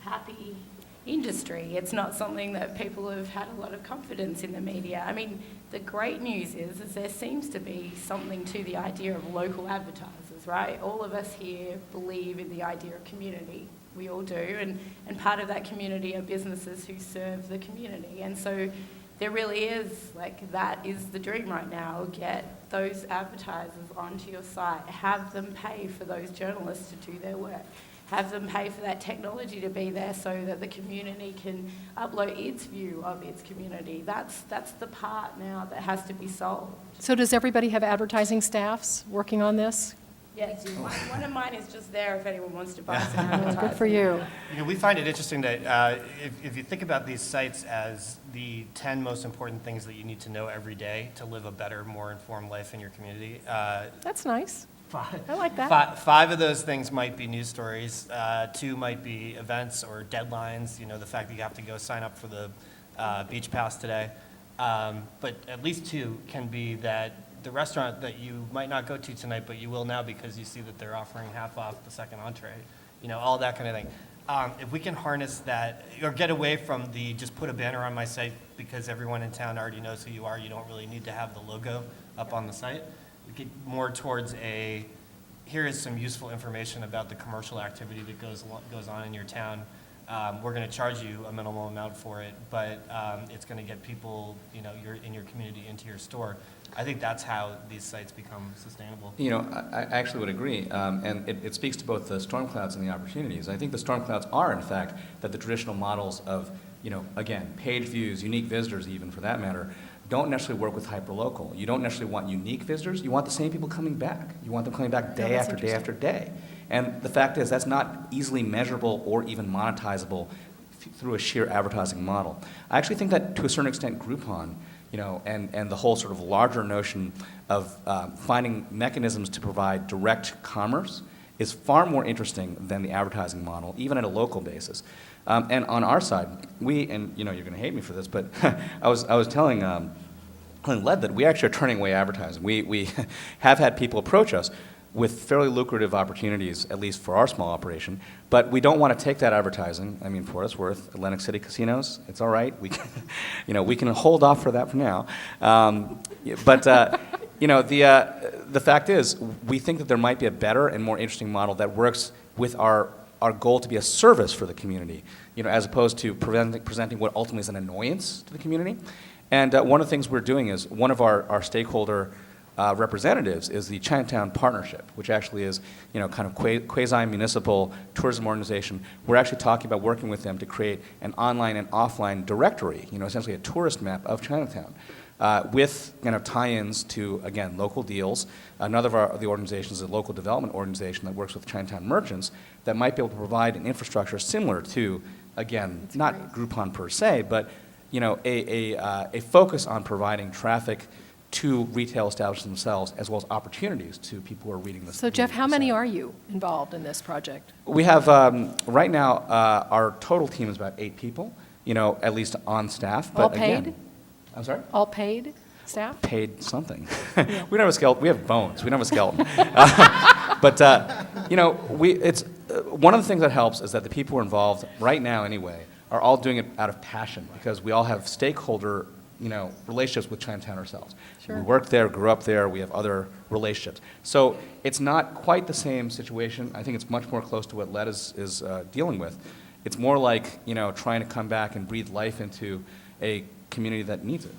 happy industry. It's not something that people have had a lot of confidence in the media. I mean, the great news is there seems to be something to the idea of local advertisers, right? All of us here believe in the idea of community. We all do. And part of that community are businesses who serve the community. And so there really is, like, that is the dream right now. Get those advertisers onto your site, have them pay for those journalists to do their work, have them pay for that technology to be there so that the community can upload its view of its community. That's the part now that has to be solved. So does everybody have advertising staffs working on this? Yes, one of mine is just there if anyone wants to buy some advertising. Good for you. You know, we find it interesting that if you think about these sites as the 10 most important things that you need to know every day to live a better, more informed life in your community, That's nice. five, I like that. five of those things might be news stories, 2 might be events or deadlines, you know, the fact that you have to go sign up for the beach pass today. But at least 2 can be that the restaurant that you might not go to tonight, but you will now because you see that they're offering half off the second entree, you know, all that kind of thing. If we can harness that, or get away from the just put a banner on my site because everyone in town already knows who you are, you don't really need to have the logo up on the site. We get more towards here is some useful information about the commercial activity that goes on in your town. We're going to charge you a minimal amount for it, but it's going to get people, you know, in your community into your store. I think that's how these sites become sustainable. You know, I actually would agree, and it speaks to both the storm clouds and the opportunities. I think the storm clouds are, in fact, that the traditional models of, you know, again, page views, unique visitors even for that matter, don't necessarily work with hyperlocal. You don't necessarily want unique visitors. You want the same people coming back. You want them coming back day that's after day after day. And the fact is that's not easily measurable or even monetizable through a sheer advertising model. I actually think that to a certain extent Groupon, you know, and the whole sort of larger notion of finding mechanisms to provide direct commerce is far more interesting than the advertising model, even at a local basis. And on our side, and you know, you're going to hate me for this, but I was telling Led that we actually are turning away advertising. We have had people approach us with fairly lucrative opportunities, at least for our small operation, but we don't want to take that advertising. I mean, for what it's worth, Atlantic City casinos, it's all right. We can, you know, we can hold off for that for now. But you know, the fact is, we think that there might be a better and more interesting model that works with our goal to be a service for the community, you know, as opposed to presenting what ultimately is an annoyance to the community. And one of the things we're doing is one of our stakeholder representatives is the Chinatown Partnership, which actually is, you know, kind of quasi-municipal tourism organization. We're actually talking about working with them to create an online and offline directory, you know, essentially a tourist map of Chinatown, with kind of tie-ins to, again, local deals. Another of the organizations is a local development organization that works with Chinatown merchants that might be able to provide an infrastructure similar to, again, not Groupon per se, but, you know, a focus on providing traffic to retail establishments themselves, as well as opportunities to people who are reading this. So Jeff, how many are you involved in this project? We have, right now, our total team is about 8 people, you know, at least on staff. But All paid? Again, I'm sorry? All paid staff? Paid something. We don't have a skeleton. We have bones. We don't have a skeleton. But, you know, it's one of the things that helps is that the people who are involved right now anyway are all doing it out of passion because we all have stakeholder, you know, relationships with Chinatown ourselves. Sure. We worked there, grew up there, we have other relationships. So it's not quite the same situation. I think it's much more close to what Led is dealing with. It's more like, you know, trying to come back and breathe life into a community that needs it.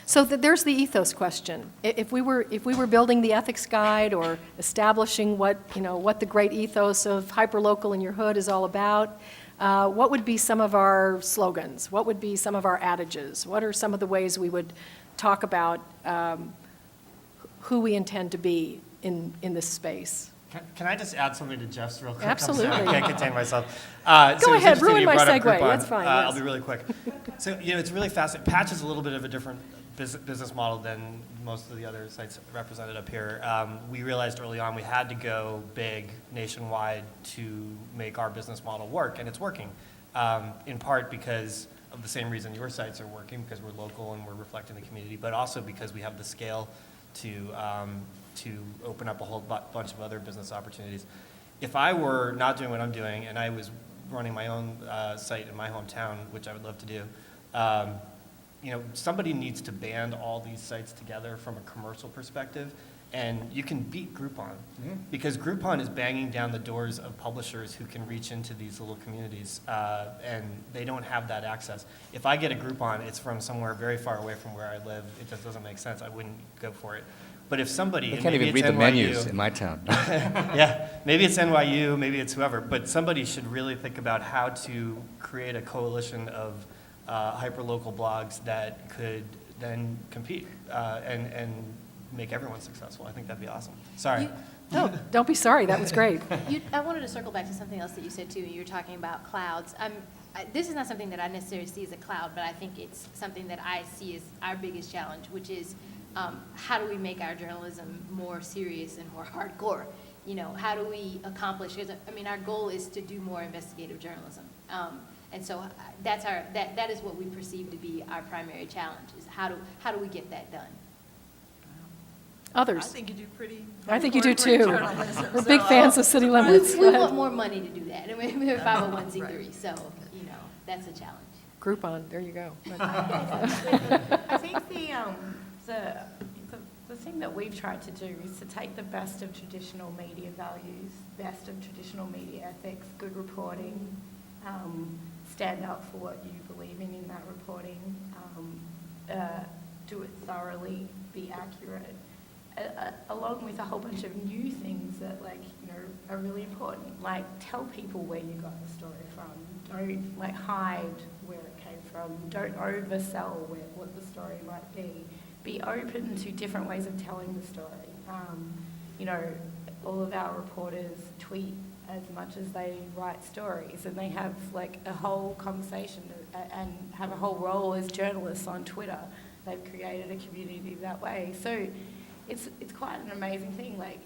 So there's the ethos question. If we were building the ethics guide or establishing what the great ethos of hyperlocal in your hood is all about, what would be some of our slogans? What would be some of our adages? What are some of the ways we would talk about who we intend to be in this space? Can I just add something to Jeff's real quick? Absolutely. I'm sorry, I can't contain myself. Go it's ahead, interesting ruin you my brought up segue. Groupon. That's fine, I'll yes. be really quick. So, you know, it's really fascinating. Patch is a little bit of a different business model than most of the other sites represented up here. We realized early on we had to go big nationwide to make our business model work, and it's working, in part because of the same reason your sites are working, because we're local and we're reflecting the community, but also because we have the scale to open up a whole bunch of other business opportunities. If I were not doing what I'm doing and I was running my own site in my hometown, which I would love to do, you know, somebody needs to band all these sites together from a commercial perspective And you can beat Groupon, because Groupon is banging down the doors of publishers who can reach into these little communities, and they don't have that access. If I get a Groupon, it's from somewhere very far away from where I live. It just doesn't make sense. I wouldn't go for it. But if somebody, They and can't maybe even read it's the NYU, menus in my town. yeah, maybe it's NYU, maybe it's whoever, but somebody should really think about how to create a coalition of hyperlocal blogs that could then compete and make everyone successful. I think that'd be awesome. Sorry. No, don't be sorry, that was great. I wanted to circle back to something else that you said too. You were talking about clouds. This is not something that I necessarily see as a cloud, but I think it's something that I see as our biggest challenge, which is how do we make our journalism more serious and more hardcore? You know, how do we accomplish? Because I mean, our goal is to do more investigative journalism, and so that is what we perceive to be our primary challenge: is how do we get that done? I Others. think you do pretty. I think you do great too. journalism, We're so big fans of city limits. We want more money to do that. I mean, we're 501c3, so, you know, that's a challenge. Groupon, there you go. I think the thing that we've tried to do is to take the best of traditional media values, best of traditional media ethics, good reporting, stand up for what you believe in that reporting, do it thoroughly, be accurate, along with a whole bunch of new things that, like, you know, are really important. Like, tell people where you got the story from. Don't, like, hide where it came from. Don't oversell what the story might be. Be open to different ways of telling the story. You know, all of our reporters tweet as much as they write stories, and they have, like, a whole conversation and have a whole role as journalists on Twitter. They've created a community that way. So it's quite an amazing thing. Like,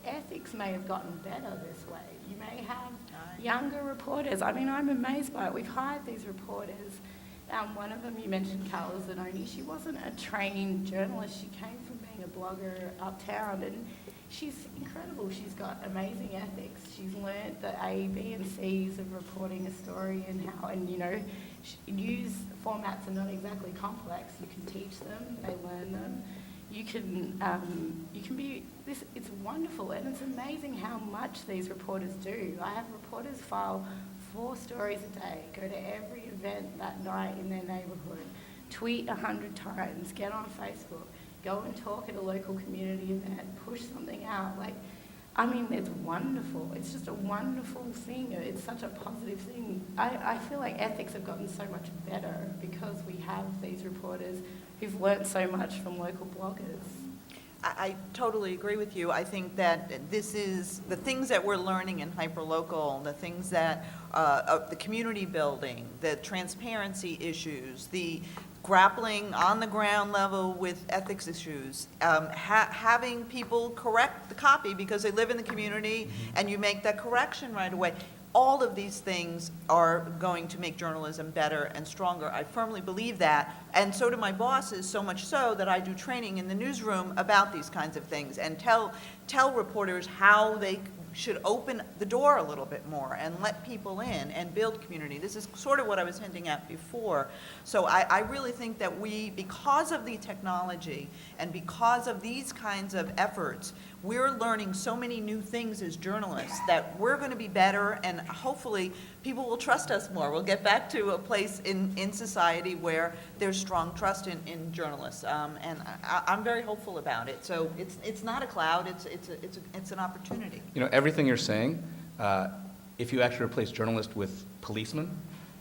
ethics may have gotten better this way. You may have younger reporters. I mean, I'm amazed by it. We've hired these reporters. One of them, you mentioned Carla Zanoni. She wasn't a trained journalist. She came from being a blogger uptown, and she's incredible. She's got amazing ethics. She's learned the A, B, and C's of reporting a story and how, and, you know, news formats are not exactly complex. You can teach them. They learn them. You can be this. It's wonderful, and it's amazing how much these reporters do. I have reporters file 4 stories a day, go to every event that night in their neighborhood, tweet 100 times, get on Facebook, go and talk at a local community event, push something out. Like, I mean, it's wonderful. It's just a wonderful thing. It's such a positive thing. I feel like ethics have gotten so much better because we have these reporters who've learned so much from local bloggers. I totally agree with you. I think that this is the things that we're learning in Hyperlocal, the things that, the community building, the transparency issues, the grappling on the ground level with ethics issues, having people correct the copy because they live in the community and you make that correction right away. All of these things are going to make journalism better and stronger. I firmly believe that. And so do my bosses, so much so that I do training in the newsroom about these kinds of things and tell reporters how they should open the door a little bit more and let people in and build community. This is sort of what I was hinting at before. So I really think that we, because of the technology and because of these kinds of efforts, we're learning so many new things as journalists that we're going to be better, and hopefully people will trust us more. We'll get back to a place in society where there's strong trust in journalists, and I'm very hopeful about it. So it's not a cloud, it's an opportunity. You know, everything you're saying, if you actually replace journalists with policemen,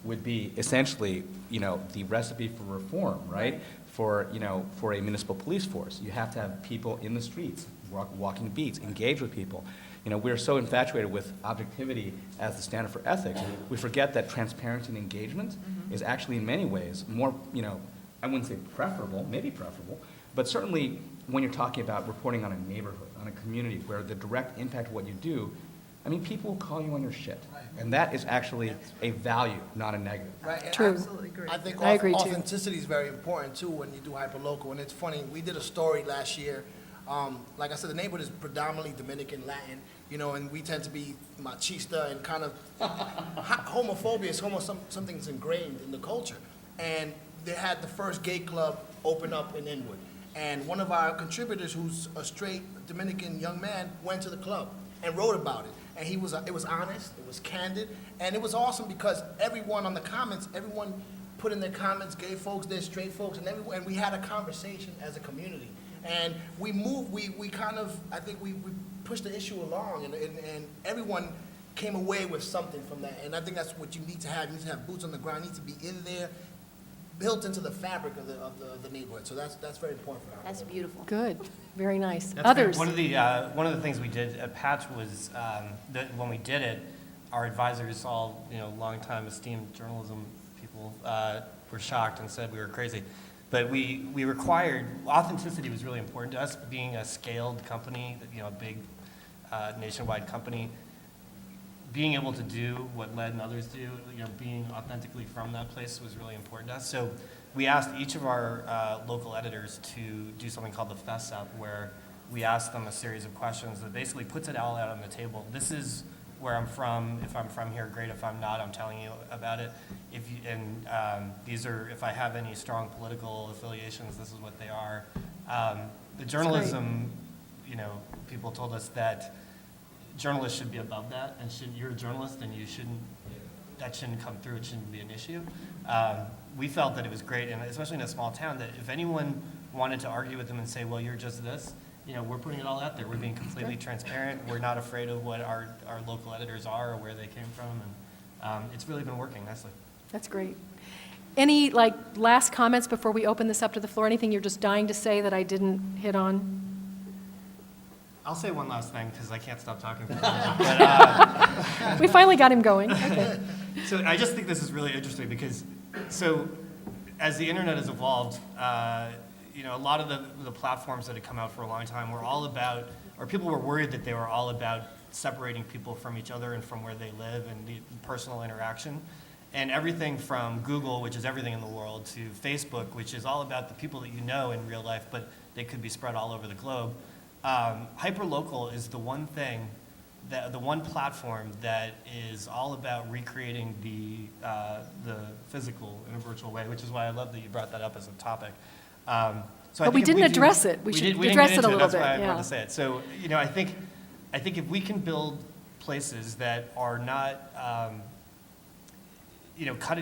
would be essentially, you know, the recipe for reform, right? For, you know, for a municipal police force. You have to have people in the streets, walking beats, engage with people. You know, we're so infatuated with objectivity as the standard for ethics, we forget that transparency and engagement is actually in many ways more, you know, I wouldn't say preferable, maybe preferable, but certainly when you're talking about reporting on a neighborhood, on a community where the direct impact of what you do, I mean, people will call you on your shit. And that is actually a value, not a negative. Right, and True. Absolutely agree. I think I agree, too. authenticity is very important too when you do hyperlocal. And it's funny, we did a story last year. Like I said, the neighborhood is predominantly Dominican, Latin, you know, and we tend to be machista and kind of homophobia is something's ingrained in the culture. And they had the first gay club open up in Inwood. And one of our contributors, who's a straight Dominican young man, went to the club and wrote about it. And it was honest, it was candid, and it was awesome because everyone on the comments, everyone put in their comments, gay folks, their straight folks, and we had a conversation as a community. And we moved, we kind of, I think we pushed the issue along, and everyone came away with something from that. And I think that's what you need to have. You need to have boots on the ground, you need to be in there, built into the fabric of the neighborhood. So that's very important for us. That's beautiful. Good, very nice. That's Others? One of the things we did at Patch was that when we did it, our advisors, all longtime esteemed journalism people, were shocked and said we were crazy. But we required authenticity was really important to us. Being a scaled company, a big nationwide company, being able to do what Led and others do, being authentically from that place was really important to us. So we asked each of our local editors to do something called the Fess Up, where we asked them a series of questions that basically puts it all out on the table. This is where I'm from. If I'm from here, great. If I'm not, I'm telling you about it. These are, if I have any strong political affiliations, this is what they are. The journalism, people told us that journalists should be above that, and you're a journalist, and that shouldn't come through. It shouldn't be an issue. We felt that it was great, and especially in a small town, that if anyone wanted to argue with them and say, well, you're just this, we're putting it all out there. We're being completely transparent. We're not afraid of what our local editors are or where they came from, and it's really been working nicely. That's great. Any last comments before we open this up to the floor? Anything you're just dying to say that I didn't hit on? I'll say one last thing because I can't stop talking for a We finally got him going. Okay. So I just think this is really interesting because, as the internet has evolved, a lot of the platforms that had come out for a long time were all about, or people were worried that they were all about separating people from each other and from where they live and the personal interaction. And everything from Google, which is everything in the world, to Facebook, which is all about the people that you know in real life, but they could be spread all over the globe. Hyperlocal is the one thing, the one platform that is all about recreating the physical in a virtual way, which is why I love that you brought that up as a topic. So But we didn't address it. We should address it a little bit. That's why I yeah. wanted to say it. So, I think if we can build places that are not,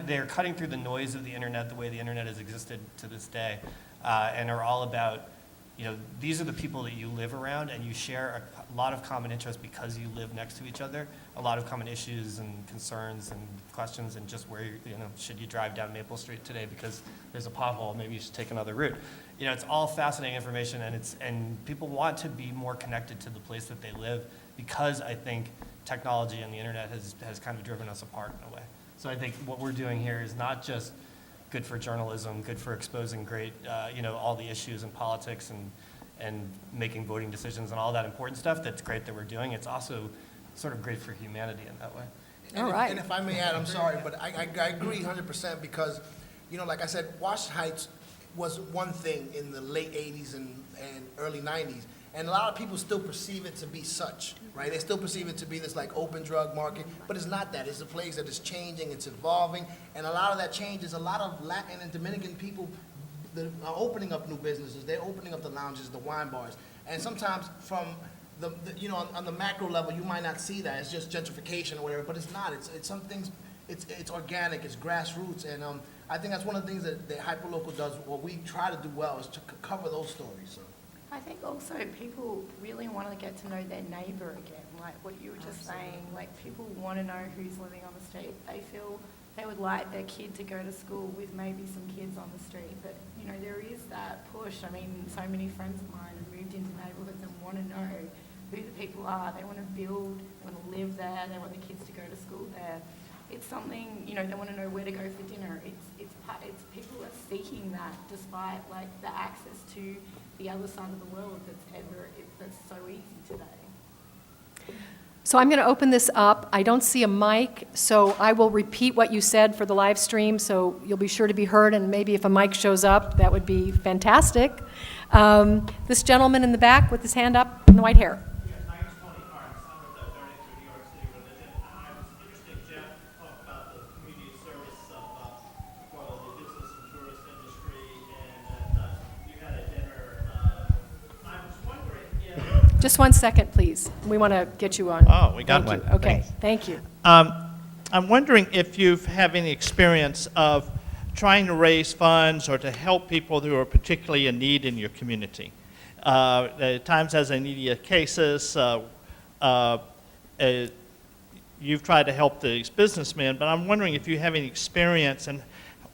they're cutting through the noise of the internet the way the internet has existed to this day, and are all about, these are the people that you live around, and you share a lot of common interests because you live next to each other, a lot of common issues and concerns and questions, and just where, should you drive down Maple Street today because there's a pothole, maybe you should take another route. It's all fascinating information, and people want to be more connected to the place that they live because I think technology and the internet has kind of driven us apart in a way. So I think what we're doing here is not just good for journalism, good for exposing great, all the issues in politics and making voting decisions and all that important stuff. That's great that we're doing. It's also sort of great for humanity in that way. All right. And if I may add, I'm sorry, but I agree 100% because, like I said, Washington Heights was one thing in the late 80s and early 90s. And a lot of people still perceive it to be such, right? They still perceive it to be this open drug market, but it's not that. It's a place that is changing, it's evolving, and a lot of that change is a lot of Latin and Dominican people that are opening up new businesses. They're opening up the lounges, the wine bars. And sometimes from on the macro level, you might not see that. It's just gentrification or whatever, but it's not. It's some things, it's organic, it's grassroots, and I think that's one of the things that Hyperlocal does, what we try to do well, is to cover those stories. So. I think also people really want to get to know their neighbour again, like what you were just saying. People want to know who's living on the street. They feel they would like their kid to go to school with maybe some kids on the street. But, there is that push. I mean, so many friends of mine have moved into neighbourhoods and want to know who the people are. They want to build, they want to live there, they want the kids to go to school there. It's something, they want to know where to go for dinner. It's people are seeking that despite the access to the other side of the world that's so easy today. So I'm going to open this up. I don't see a mic, so I will repeat what you said for the live stream, so you'll be sure to be heard, and maybe if a mic shows up, that would be fantastic. This gentleman in the back with his hand up in the white hair. Just 1 second, please. We want to get you on. Oh, we got Thank one. you. Okay, Thanks. thank you. I'm wondering if you have any experience of trying to raise funds or to help people who are particularly in need in your community. Times as immediate cases, you've tried to help these businessmen, but I'm wondering if you have any experience and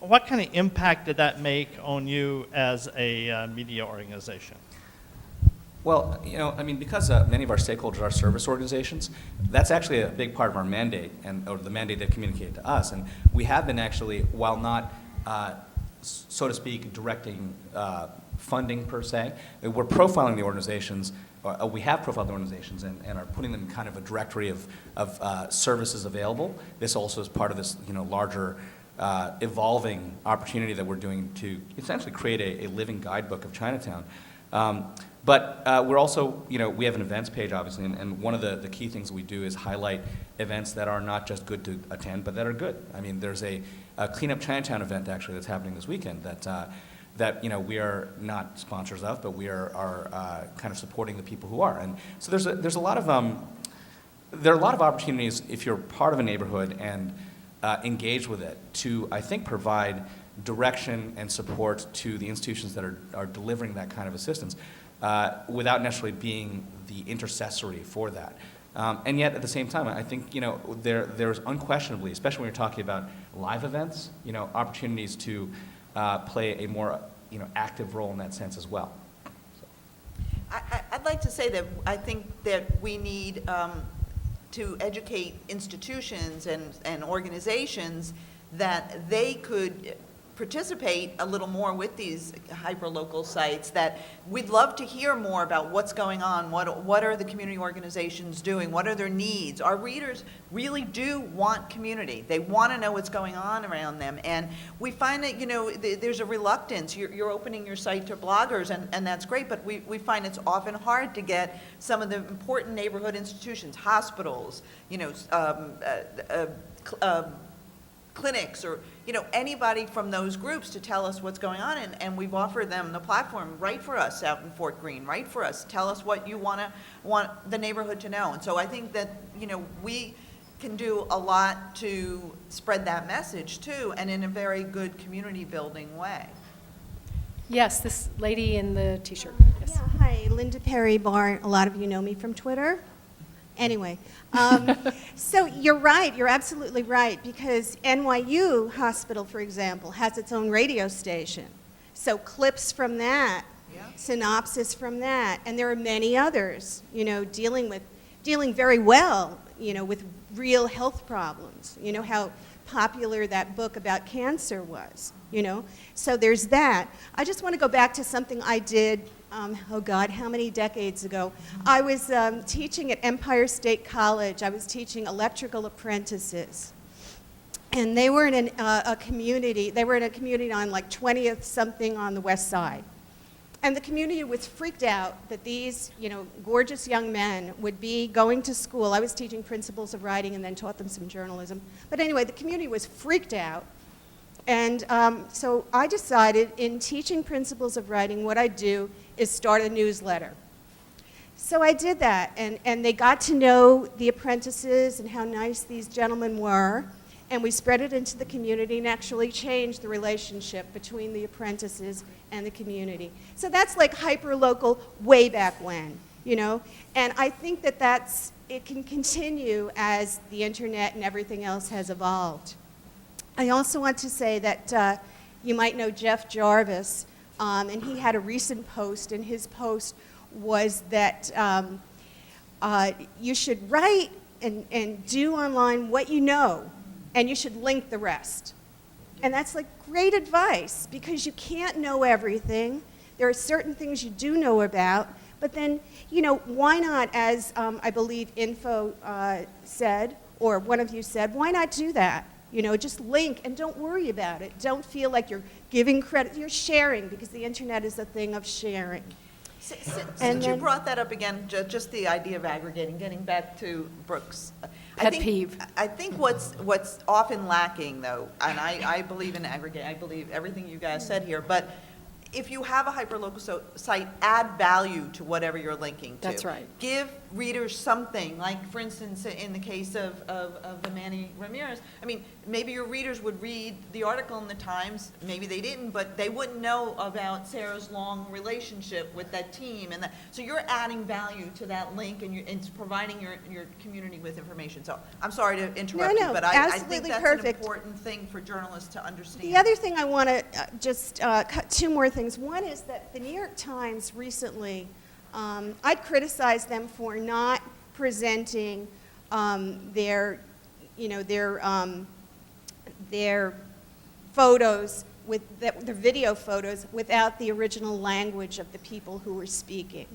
what kind of impact did that make on you as a media organization? Well, I mean, because many of our stakeholders are service organizations, that's actually a big part of our mandate, or the mandate they've communicated to us. And we have been actually, while not, so to speak, directing funding per se, we're profiling the organizations. We have profiled the organizations and are putting them in kind of a directory of services available. This also is part of this, larger evolving opportunity that we're doing to essentially create a living guidebook of Chinatown. But we're also, we have an events page, obviously, and one of the key things we do is highlight events that are not just good to attend, but that are good. I mean, there's a Clean Up Chinatown event, actually, that's happening this weekend that we are not sponsors of, but we are kind of supporting the people who are. And so there's a lot of, there are a lot of opportunities if you're part of a neighborhood and engage with it to, I think, provide direction and support to the institutions that are delivering that kind of assistance without necessarily being the intercessory for that. And yet, at the same time, I think, there's unquestionably, especially when you're talking about live events, opportunities to play a more, active role in that sense as well. I'd like to say that I think that we need to educate institutions and organizations that they could participate a little more with these hyperlocal sites, that we'd love to hear more about what's going on, what are the community organizations doing, what are their needs. Our readers really do want community. They want to know what's going on around them. And we find that, there's a reluctance. You're opening your site to bloggers, and that's great, but we find it's often hard to get some of the important neighborhood institutions, hospitals, clinics, or anybody from those groups to tell us what's going on, and we've offered them the platform. Write for us out in Fort Greene, write for us, tell us what you want the neighborhood to know. And so I think that we can do a lot to spread that message too, and in a very good community building way. Yes, this lady in the t-shirt. Yes. Yeah, hi, Linda Perry Barr. A lot of you know me from Twitter. Anyway, so you're right, you're absolutely right, because NYU Hospital, for example, has its own radio station. So clips from that, synopsis from that, and there are many others, dealing very well, with real health problems. How popular that book about cancer was, So there's that. I just want to go back to something I did, oh God, how many decades ago? I was teaching at Empire State College. I was teaching electrical apprentices. And they were in a community, on like 20th something on the west side. And the community was freaked out that these, gorgeous young men would be going to school. I was teaching principles of writing and then taught them some journalism. But anyway, the community was freaked out. And so I decided in teaching principles of writing, what I'd do is start a newsletter. So I did that, and they got to know the apprentices and how nice these gentlemen were. And we spread it into the community and actually changed the relationship between the apprentices and the community. So that's like hyperlocal way back when, And I think that it can continue as the internet and everything else has evolved. I also want to say that you might know Jeff Jarvis, and he had a recent post, and his post was that you should write and do online what you know, and you should link the rest. And that's like great advice, because you can't know everything. There are certain things you do know about, but then, why not, as I believe Info said, or one of you said, why not do that? Just link and don't worry about it. Don't feel like you're giving credit. You're sharing, because the internet is a thing of sharing. Since you brought that up again, just the idea of aggregating, getting back to Brooks. Pet peeve. I think what's often lacking, though, and I believe in aggregate, I believe everything you guys said here, but if you have a hyperlocal site, add value to whatever you're linking to. That's right. Give readers something, like, for instance, in the case of the Manny Ramirez, I mean, maybe your readers would read the article in the Times, maybe they didn't, but they wouldn't know about Sarah's long relationship with that team, and that, so you're adding value to that link, and it's providing your community with information. So, I'm sorry to interrupt you, No, but I think absolutely that's perfect. an important thing for journalists to understand. The other thing I want to just cut two more things. One is that the New York Times recently, I'd criticized them for not presenting their photos the video photos without the original language of the people who were speaking.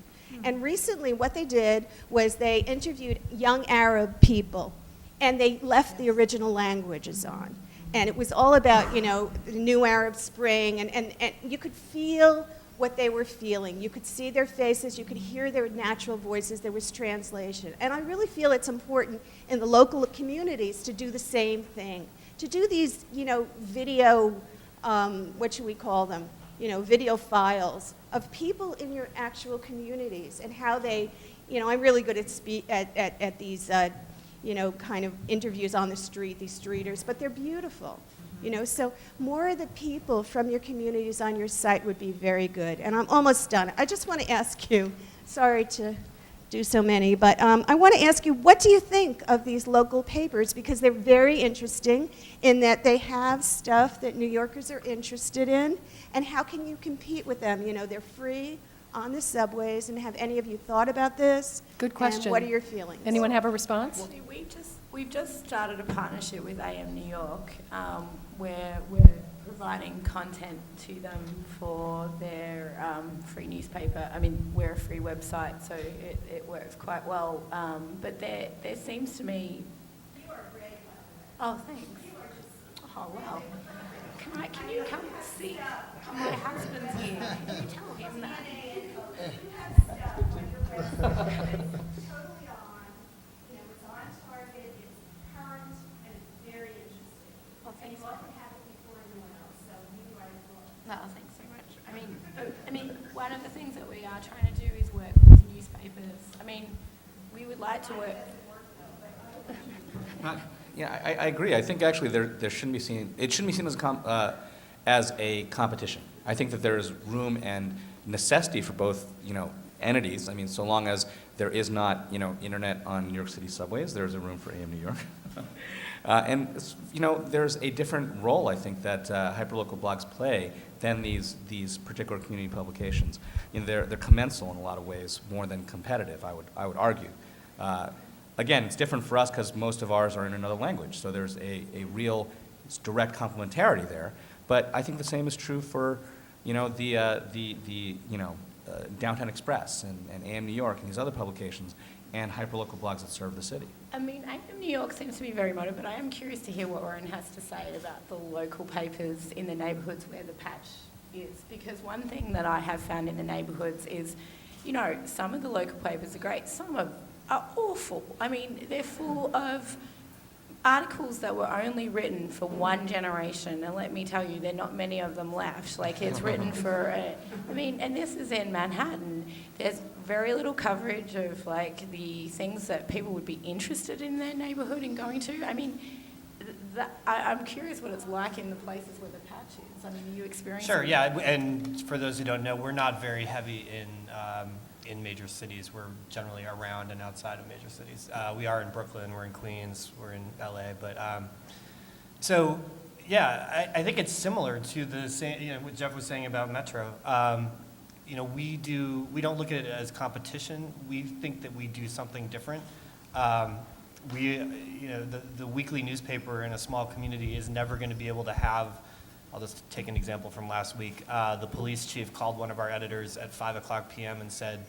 And recently, what they did was they interviewed young Arab people, and they left the original languages on. And it was all about, the new Arab Spring, and you could feel what they were feeling. You could see their faces, you could hear their natural voices, there was translation. And I really feel it's important in the local communities to do the same thing, to do these, video, what should we call them? Video files of people in your actual communities and how they, I'm really good at these, kind of interviews on the street, these streeters, but they're beautiful. So more of the people from your communities on your site would be very good. And I'm almost done. I just want to ask you, sorry to do so many, but I want to ask you, what do you think of these local papers? Because they're very interesting in that they have stuff that New Yorkers are interested in, and how can you compete with them? They're free on the subways, and have any of you thought about this? Good question. And what are your feelings? Anyone have a response? See, we've just started a partnership with AM New York, where we're providing content to them for their free newspaper. I mean, we're a free website, so it works quite well. But there seems to me. You are great. Oh, thanks. Oh, well. Can you come see? My husband's here. Can you tell him that? Totally on, it's on target, it's current, and it's very interesting. Well, thanks. And you often have it before anyone else, so you are involved. No, thanks so much. I mean, one of the things that we are trying to do is work with newspapers. I mean, we would like to work. Yeah, I agree. I think actually it shouldn't be seen as a competition. I think that there is room and necessity for both, entities. I mean, so long as there is not, internet on New York City subways, there's a room for AM New York. And, there's a different role, I think, that hyperlocal blogs play than these particular community publications. They're commensal in a lot of ways, more than competitive, I would argue. Again, it's different for us because most of ours are in another language, so there's a real direct complementarity there. But I think the same is true for, Downtown Express and AM New York and these other publications and hyperlocal blogs that serve the city. I mean, AM New York seems to be very modern, but I am curious to hear what Warren has to say about the local papers in the neighbourhoods where the patch is. Because one thing that I have found in the neighbourhoods is, some of the local papers are great, some are awful. I mean, they're full of articles that were only written for one generation, and let me tell you, there are not many of them left. Like, it's written for, and this is in Manhattan. There's very little coverage of, the things that people would be interested in their neighbourhood and going to. I mean, I'm curious what it's like in the places where the patch is. I mean, are you experiencing Sure, it? yeah, and for those who don't know, we're not very heavy in major cities. We're generally around and outside of major cities. We are in Brooklyn, we're in Queens, we're in LA, but so yeah, I think it's similar to the same, what Jeff was saying about Metro. We don't look at it as competition. We think that we do something different. The weekly newspaper in a small community is never going to be able to have. I'll just take an example from last week. The police chief called one of our editors at 5:00 p.m. and said,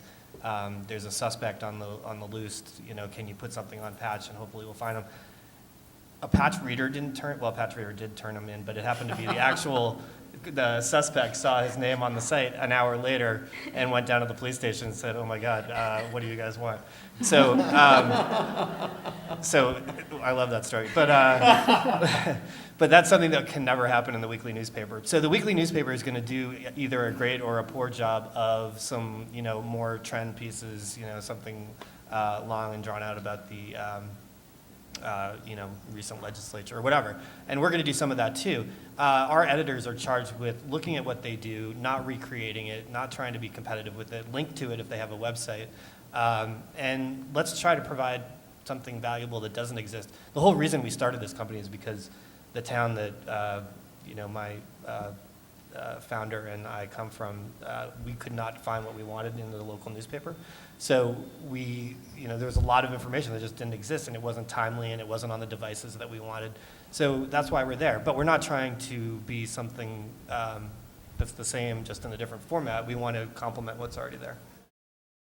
"There's a suspect on the loose. Can you put something on Patch and hopefully we'll find him." A Patch reader did turn him in, but it happened to be the actual the suspect saw his name on the site an hour later and went down to the police station and said, "Oh my God, what do you guys want?" So, so I love that story. But but that's something that can never happen in the weekly newspaper. So the weekly newspaper is going to do either a great or a poor job of some, more trend pieces, something long and drawn out about the recent legislature or whatever. And we're going to do some of that too. Our editors are charged with looking at what they do, not recreating it, not trying to be competitive with it, link to it if they have a website. And let's try to provide something valuable that doesn't exist. The whole reason we started this company is because the town that, my founder and I come from, we could not find what we wanted in the local newspaper. So there was a lot of information that just didn't exist, and it wasn't timely, and it wasn't on the devices that we wanted. So that's why we're there. But we're not trying to be something that's the same, just in a different format. We want to complement what's already there.